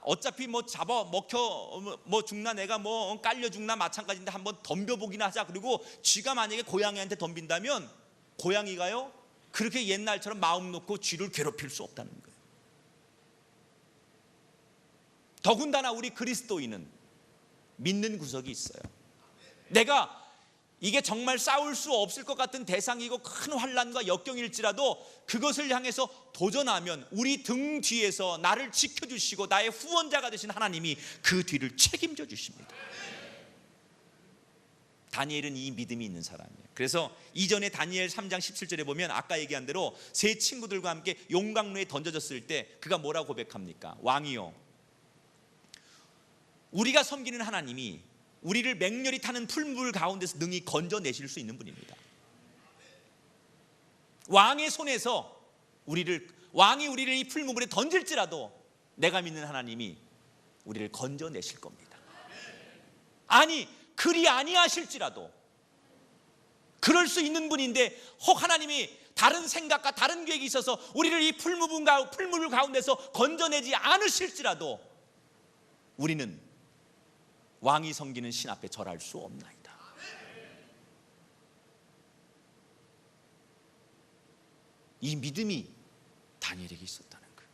어차피 잡아 먹혀 죽나, 내가 깔려 죽나 마찬가지인데 한번 덤벼보기나 하자. 그리고 쥐가 만약에 고양이한테 덤빈다면 고양이가요 그렇게 옛날처럼 마음 놓고 쥐를 괴롭힐 수 없다는 거예요. 더군다나 우리 그리스도인은 믿는 구석이 있어요. 내가 이게 정말 싸울 수 없을 것 같은 대상이고 큰 환난과 역경일지라도 그것을 향해서 도전하면 우리 등 뒤에서 나를 지켜주시고 나의 후원자가 되신 하나님이 그 뒤를 책임져 주십니다. 다니엘은 이 믿음이 있는 사람이에요. 그래서 이전에 다니엘 3장 17절에 보면 아까 얘기한 대로 세 친구들과 함께 용광로에 던져졌을 때 그가 뭐라고 고백합니까? 왕이요, 우리가 섬기는 하나님이 우리를 맹렬히 타는 풀물 가운데서 능히 건져내실 수 있는 분입니다. 왕의 손에서 왕이 우리를 이 풀무불에 던질지라도 내가 믿는 하나님이 우리를 건져내실 겁니다. 아니 그리 아니하실지라도 그럴 수 있는 분인데, 혹 하나님이 다른 생각과 다른 계획이 있어서 우리를 이 풀무불 가운데서 건져내지 않으실지라도 우리는 왕이 섬기는 신 앞에 절할 수 없나이다. 이 믿음이 다니엘에게 있었다는 거예요.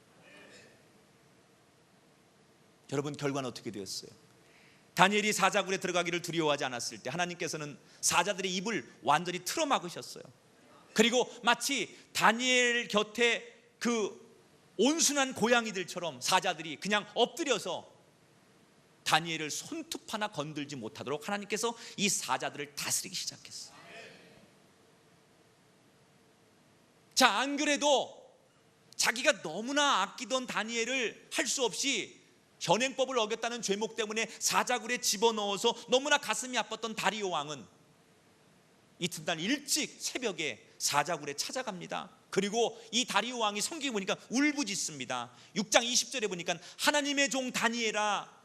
여러분, 결과는 어떻게 되었어요? 다니엘이 사자굴에 들어가기를 두려워하지 않았을 때 하나님께서는 사자들의 입을 완전히 틀어막으셨어요. 그리고 마치 다니엘 곁에 그 온순한 고양이들처럼 사자들이 그냥 엎드려서 다니엘을 손톱 하나 건들지 못하도록 하나님께서 이 사자들을 다스리기 시작했어요. 자, 안 그래도 자기가 너무나 아끼던 다니엘을 할 수 없이 현행법을 어겼다는 죄목 때문에 사자굴에 집어넣어서 너무나 가슴이 아팠던 다리오 왕은 이튿날 일찍 새벽에 사자굴에 찾아갑니다. 그리고 이 다리오 왕이 성경에 보니까 울부짖습니다. 6장 20절에 보니까 하나님의 종 다니엘아,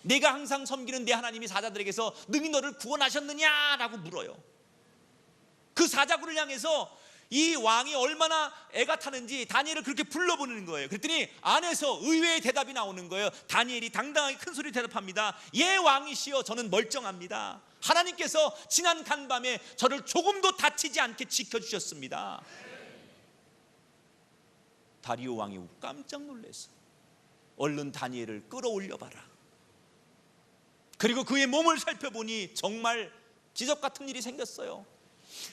내가 항상 섬기는 내 하나님이 사자들에게서 능히 너를 구원하셨느냐라고 물어요. 그 사자굴을 향해서 이 왕이 얼마나 애가 타는지 다니엘을 그렇게 불러보는 거예요. 그랬더니 안에서 의외의 대답이 나오는 거예요. 다니엘이 당당하게 큰 소리 대답합니다. 예, 왕이시여, 저는 멀쩡합니다. 하나님께서 지난 간밤에 저를 조금도 다치지 않게 지켜주셨습니다. 다리오 왕이 깜짝 놀랐어. 얼른 다니엘을 끌어올려봐라. 그리고 그의 몸을 살펴보니 정말 기적 같은 일이 생겼어요.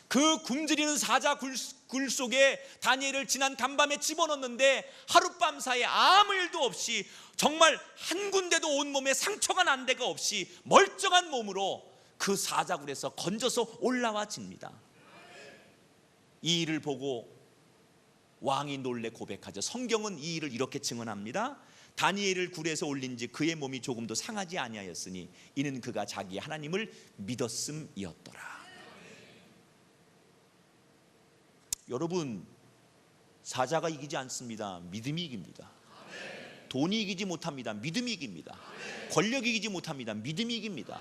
그 굶주리는 사자 굴 속에 다니엘을 지난 간밤에 집어넣었는데 하룻밤 사이에 아무 일도 없이, 정말 한 군데도 온몸에 상처가 난 데가 없이 멀쩡한 몸으로 그 사자굴에서 건져서 올라와집니다. 이 일을 보고 왕이 놀래 고백하죠. 성경은 이 일을 이렇게 증언합니다. 다니엘을 굴에서 올린지 그의 몸이 조금도 상하지 아니하였으니 이는 그가 자기 하나님을 믿었음이었더라. 여러분, 사자가 이기지 않습니다. 믿음이 이깁니다. 돈이 이기지 못합니다. 믿음이 이깁니다. 권력이 이기지 못합니다. 믿음이 이깁니다.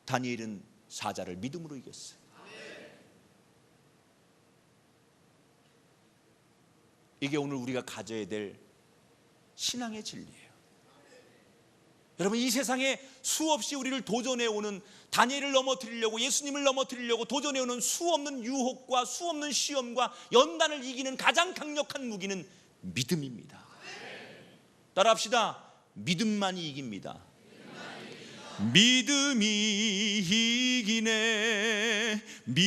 다니엘은 사자를 믿음으로 이겼어요. 이게 오늘 우리가 가져야 될 신앙의 진리예요. 여러분, 이 세상에 수없이 우리를 도전해오는, 다니엘을 넘어뜨리려고, 예수님을 넘어뜨리려고 도전해오는 수없는 유혹과 수없는 시험과 연단을 이기는 가장 강력한 무기는 믿음입니다. 따라합시다. 믿음만이 이깁니다. 믿음이 이기네, 믿음이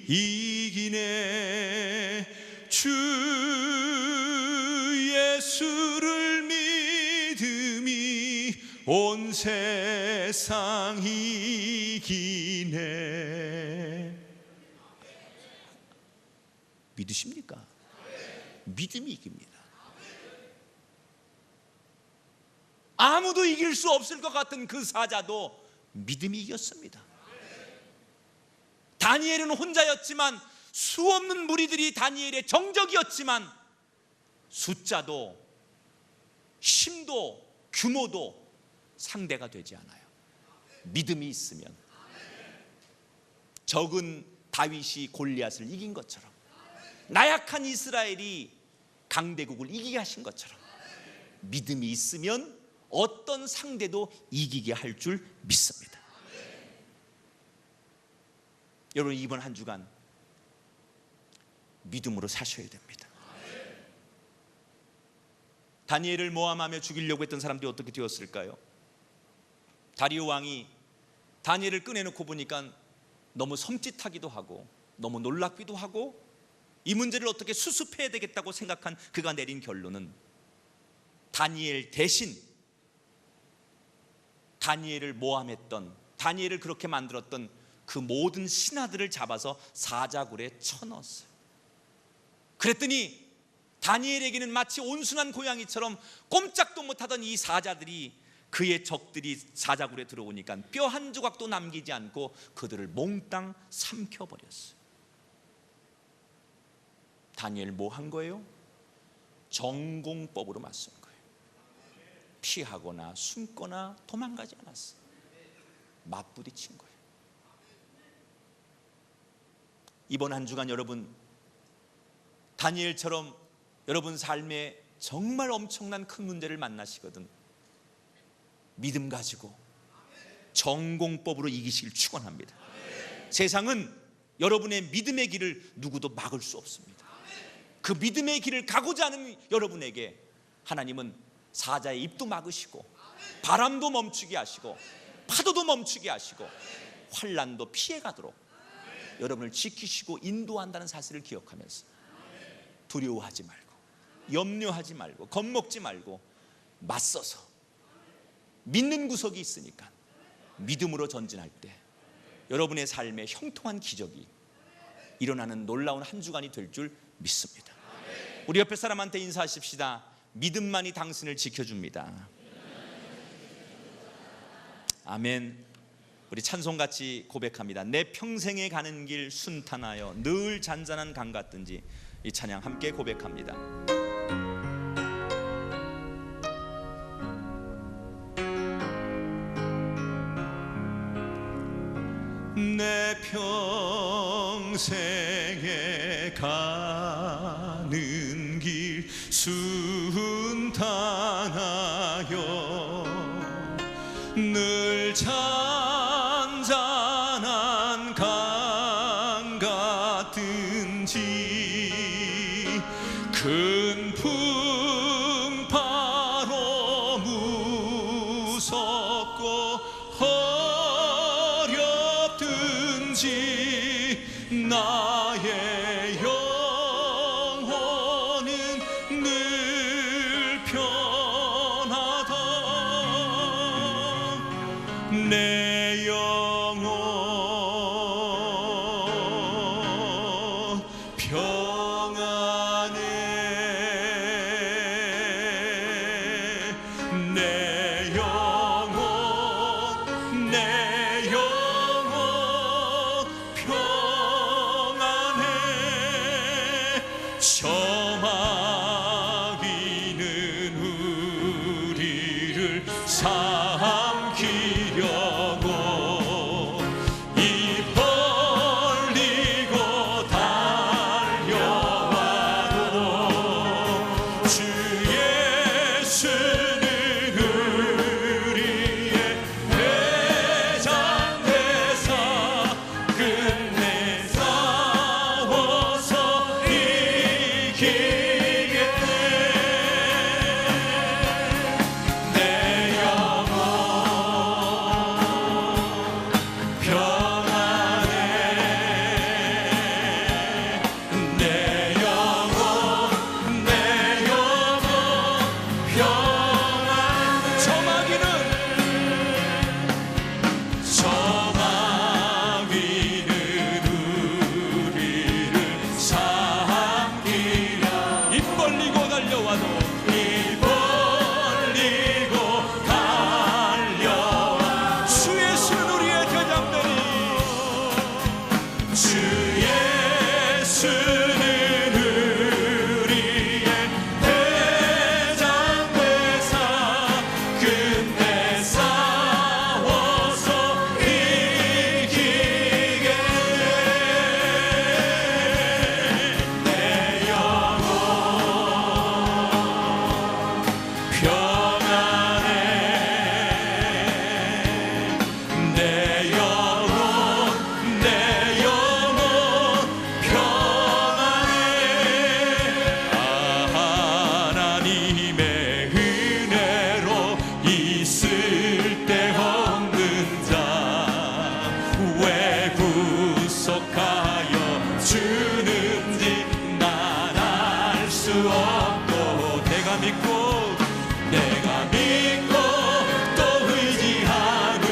이기네, 주 예수를 믿음이 온 세상 이기네. 믿으십니까? 믿음이 이깁니다. 아무도 이길 수 없을 것 같은 그 사자도 믿음이 이겼습니다. 다니엘은 혼자였지만 수없는 무리들이 다니엘의 정적이었지만 숫자도 힘도 규모도 상대가 되지 않아요. 믿음이 있으면 적은 다윗이 골리앗을 이긴 것처럼, 나약한 이스라엘이 강대국을 이기게 하신 것처럼, 믿음이 있으면 어떤 상대도 이기게 할 줄 믿습니다. 여러분, 이번 한 주간 믿음으로 사셔야 됩니다. 다니엘을 모함하며 죽이려고 했던 사람들이 어떻게 되었을까요? 다리오 왕이 다니엘을 꺼내놓고 보니까 너무 섬찟하기도 하고 너무 놀랍기도 하고 이 문제를 어떻게 수습해야 되겠다고 생각한 그가 내린 결론은 다니엘 대신 다니엘을 모함했던, 다니엘을 그렇게 만들었던 그 모든 신하들을 잡아서 사자굴에 쳐넣었어요. 그랬더니 다니엘에게는 마치 온순한 고양이처럼 꼼짝도 못하던 이 사자들이, 그의 적들이 사자굴에 들어오니까 뼈 한 조각도 남기지 않고 그들을 몽땅 삼켜버렸어요. 다니엘 뭐 한 거예요? 전공법으로 맞선 거예요. 피하거나 숨거나 도망가지 않았어요. 맞부딪힌 거예요. 이번 한 주간 여러분, 다니엘처럼 여러분 삶에 정말 엄청난 큰 문제를 만나시거든 믿음 가지고 전공법으로 이기시길 축원합니다. 세상은 여러분의 믿음의 길을 누구도 막을 수 없습니다. 그 믿음의 길을 가고자 하는 여러분에게 하나님은 사자의 입도 막으시고 바람도 멈추게 하시고 파도도 멈추게 하시고 환난도 피해가도록 여러분을 지키시고 인도한다는 사실을 기억하면서 두려워하지 말고 염려하지 말고 겁먹지 말고 맞서서 믿는 구석이 있으니까 믿음으로 전진할 때 여러분의 삶에 형통한 기적이 일어나는 놀라운 한 주간이 될 줄 믿습니다. 우리 옆에 사람한테 인사하십시다. 믿음만이 당신을 지켜줍니다. 아멘. 우리 찬송같이 고백합니다. 내 평생에 가는 길 순탄하여 늘 잔잔한 강 같든지. 이 찬양 함께 고백합니다. 내 평생에 가는 길 순탄하여 늘 잔잔한 강 같든지 큰 풍파로 무섭고 어렵든지 나의 영혼은 늘 편하다. 내 영혼 평안해. 내 영혼 평안해. 저마귀는 우리를 삼키려고 입 벌리고 달려와도 주 예수는 우리의 대장 되사 끝내 싸워서 이기겠네. 내 영혼 쓸데없는 자 왜 구속하여 주는지 난 알 수 없고 내가 믿고 또 의지하는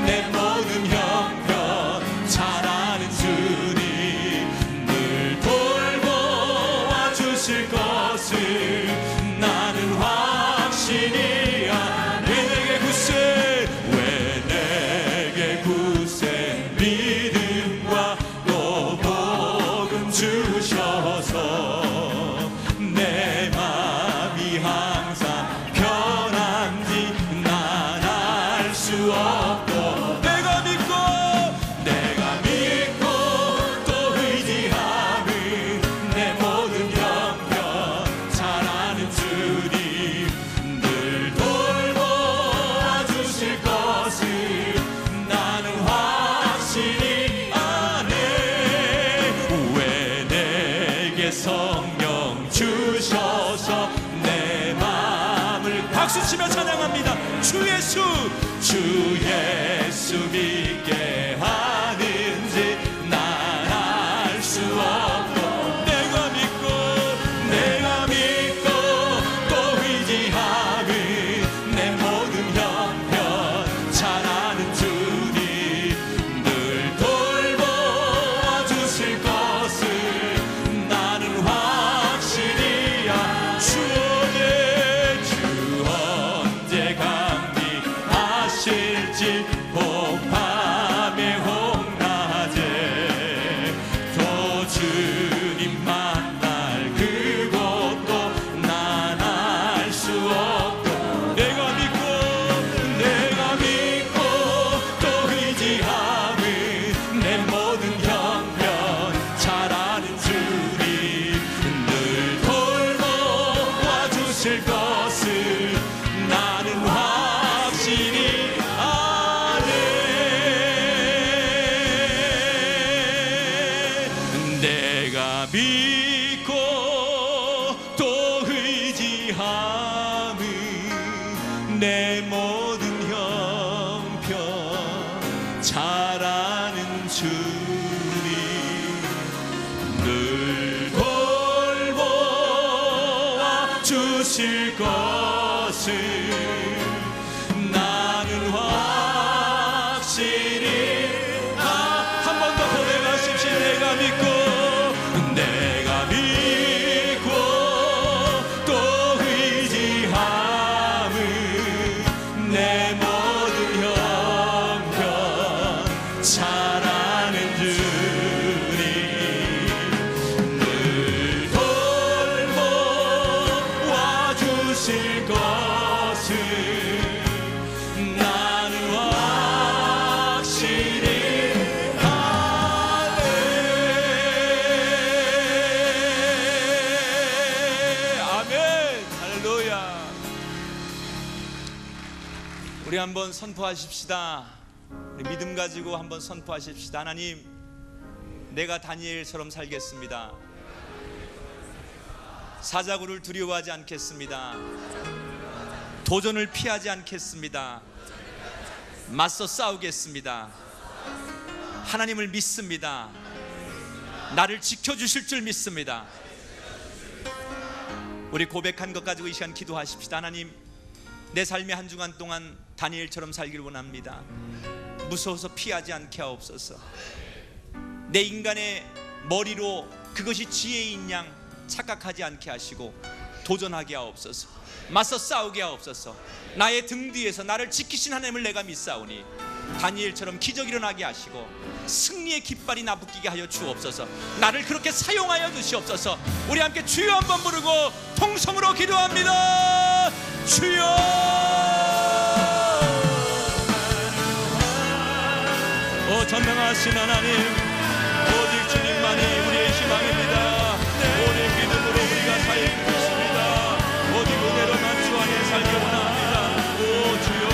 내 모든 형편 잘 아는 주님 늘 돌보아 주실 것을 나는 확신히 아네. 왜 내게 굳세 믿음과 또 복음 주셔서 내 맘이 항상 편한지 난 알 수 없고 내가 믿고 또 의지하는 내 모든 형편 잘 아는 주님 늘 돌보아 주실 것을 나는 확신히 아네. 왜 내게 성령 주셔서 내 마음을 박수치며 찬양합니다. 주 예수 믿게 하는지 난 알 수 없고 내가 믿고 또 의지하는 내 모든 형편 잘 아는 주님 늘 돌보아 주실 것을 나는 확신히 주 언제 강림하실지 복밤의 홍낮에 또 주님 만날 그곳도 난 알 수 없고 내가 믿고 또 의지하는 내 모든 형편 잘 아는 주님 늘 돌보아 주실 것을 나는 확신히 아네. 내가 믿고 또 의지하는 내 모든 형편 잘 아는 주님 늘 돌보아 주실 것을 나는 확실히 한 번 더 고백하십시오. 내가 믿고 또 의지하는 내 모든 형편 잘 아는 주님 늘 돌보아 주실 것을 나는 확신히 아네. 아멘. 할렐루야. 우리 한번 선포하십시다. 우리 믿음 가지고 한번 선포하십시다. 하나님, 내가 다니엘처럼 살겠습니다. 사자굴을 두려워하지 않겠습니다. 도전을 피하지 않겠습니다. 맞서 싸우겠습니다. 하나님을 믿습니다. 나를 지켜주실 줄 믿습니다. 우리 고백한 것 가지고 이 시간 기도하십시다. 하나님, 내 삶의 한 주간 동안 다니엘처럼 살기를 원합니다. 무서워서 피하지 않게 하옵소서. 내 인간의 머리로 그것이 지혜인 양 착각하지 않게 하시고 도전하게 하옵소서. 맞서 싸우게 하옵소서. 나의 등 뒤에서 나를 지키신 하나님을 내가 믿사오니 다니엘처럼 기적이 일어나게 하시고 승리의 깃발이 나붙게 하여 주옵소서. 나를 그렇게 사용하여 주시옵소서. 우리 함께 주여 한번 부르고 통성으로 기도합니다. 주여. 전능하신 하나님, 오직 주님만이 우리의 희망입니다. 오직 믿음으로 우리가 살고 있습니다. 오직 은혜로만 주 안에 살기 원합니다. 오 주여,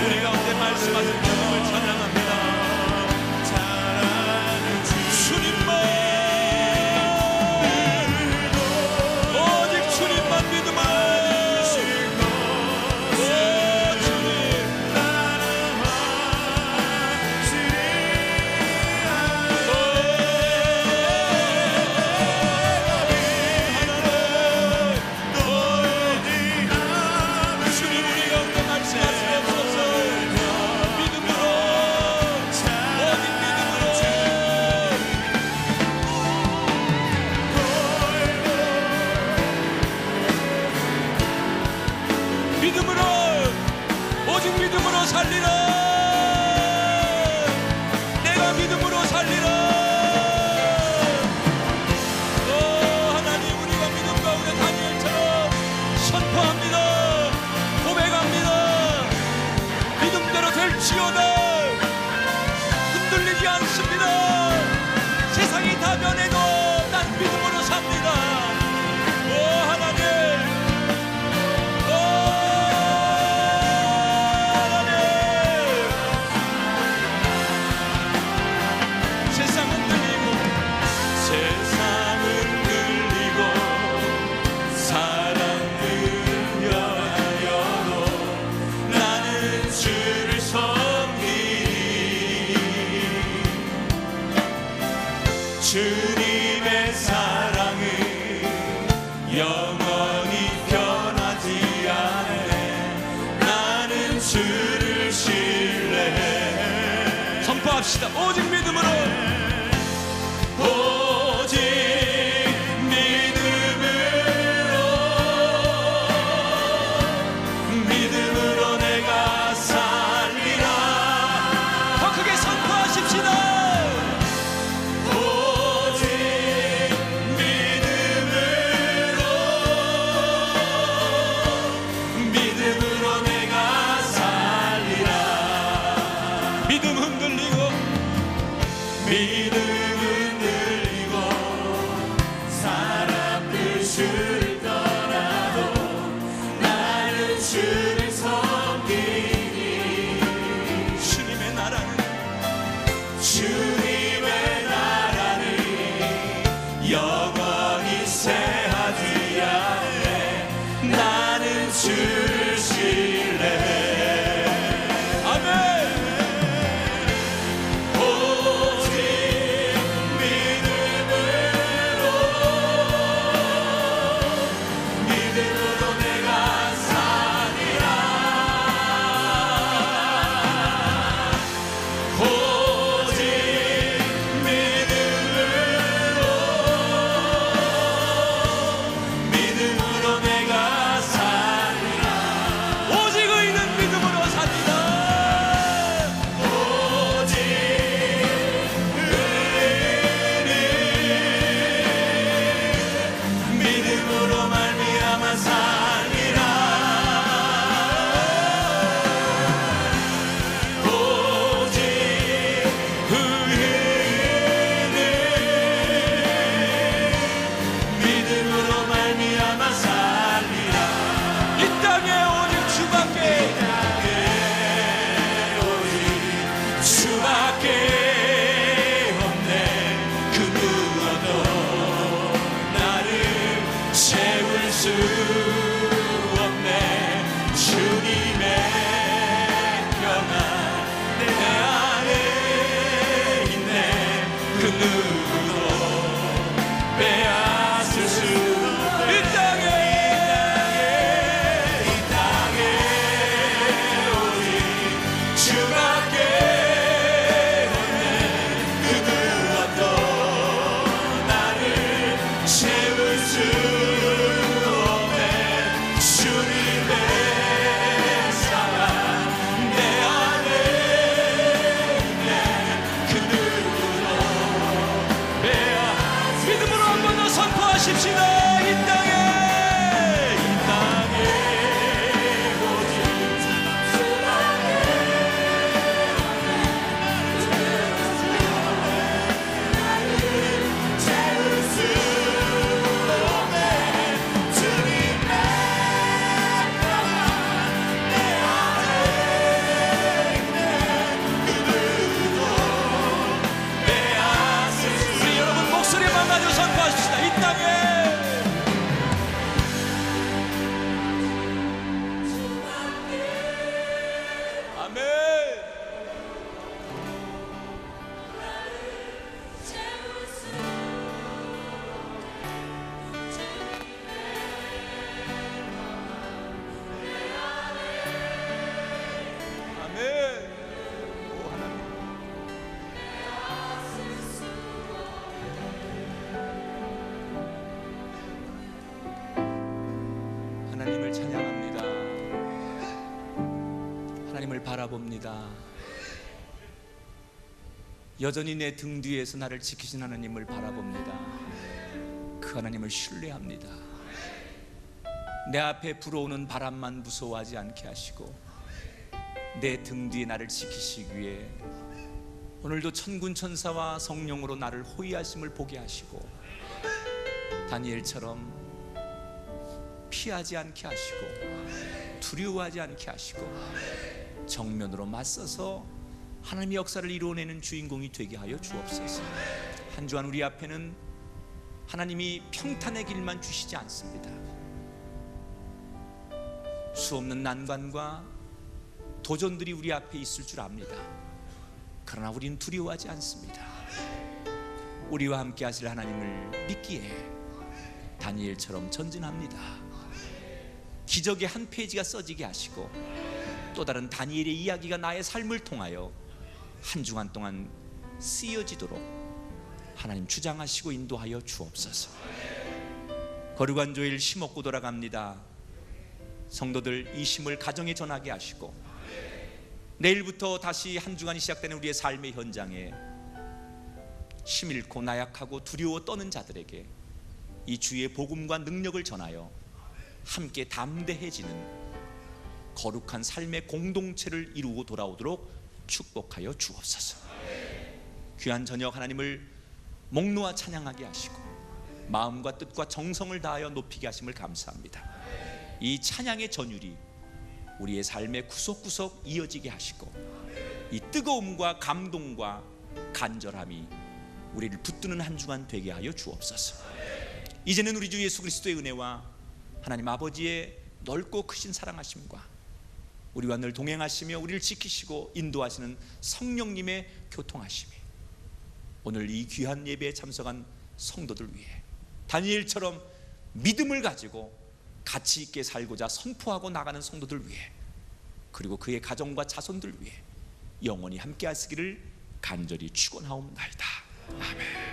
우리 가운데 말씀하신 주님을 찬양합니다. 주님만, 오직 주님만 믿음을. 오 주님, 오직 믿음으로 살리라. 내가 믿음으로 살리라. 하나님, 우리가 믿음 가운데 다니엘처럼 선포합니다. 고백합니다. 믿음대로 될지어다. 흔들리지 않습니다. 세상이 다 변해도 난 믿음으로 삽니다. 하나님, 세상은 들리고 사람들 변하여도 나는 주를 섬기리. 주님의 사랑은 영원히 변하지 않네. 나는 주를 신뢰해. 선포합시다. 오직 믿음으로, 오직 믿음으로 내가 살리라. 더 크게 선포하십시다. 오직 믿음으로 내가 살리라. 믿음 흔들리고 사람들 주를 떠나도 나는 주를 섬기니. 주님의 나라는 영원히 쇠하지 않네. 나는 주를 신뢰해. 아멘. 믿음으로 내가 살리라. 하나님을 바라봅니다. 여전히 내 등 뒤에서 나를 지키신 하나님을 바라봅니다. 그 하나님을 신뢰합니다. 내 앞에 불어오는 바람만 무서워하지 않게 하시고 내 등 뒤에 나를 지키시기 위해 오늘도 천군 천사와 성령으로 나를 호위하심을 보게 하시고 다니엘처럼 피하지 않게 하시고 두려워하지 않게 하시고 정면으로 맞서서 하나님의 역사를 이루어내는 주인공이 되게 하여 주옵소서. 한 주간 우리 앞에는 하나님이 평탄의 길만 주시지 않습니다. 수없는 난관과 도전들이 우리 앞에 있을 줄 압니다. 그러나 우리는 두려워하지 않습니다. 우리와 함께 하실 하나님을 믿기에 다니엘처럼 전진합니다. 기적의 한 페이지가 써지게 하시고 또 다른 다니엘의 이야기가 나의 삶을 통하여 한 주간 동안 쓰여지도록 하나님 주장하시고 인도하여 주옵소서. 거룩한 조일 심없고 돌아갑니다. 성도들 이 심을 가정에 전하게 하시고 내일부터 다시 한 주간이 시작되는 우리의 삶의 현장에 심 잃고 나약하고 두려워 떠는 자들에게 이 주의 복음과 능력을 전하여 함께 담대해지는 거룩한 삶의 공동체를 이루고 돌아오도록 축복하여 주옵소서. 귀한 저녁 하나님을 목 놓아 찬양하게 하시고 마음과 뜻과 정성을 다하여 높이게 하심을 감사합니다. 이 찬양의 전율이 우리의 삶의 구석구석 이어지게 하시고 이 뜨거움과 감동과 간절함이 우리를 붙드는 한 주간 되게 하여 주옵소서. 이제는 우리 주 예수 그리스도의 은혜와 하나님 아버지의 넓고 크신 사랑하심과 우리와 늘 동행하시며 우리를 지키시고 인도하시는 성령님의 교통하심이 오늘 이 귀한 예배에 참석한 성도들 위해 다니엘처럼 믿음을 가지고 가치 있게 살고자 선포하고 나가는 성도들 위해 그리고 그의 가정과 자손들 위해 영원히 함께 하시기를 간절히 축원하옵나이다. 아멘.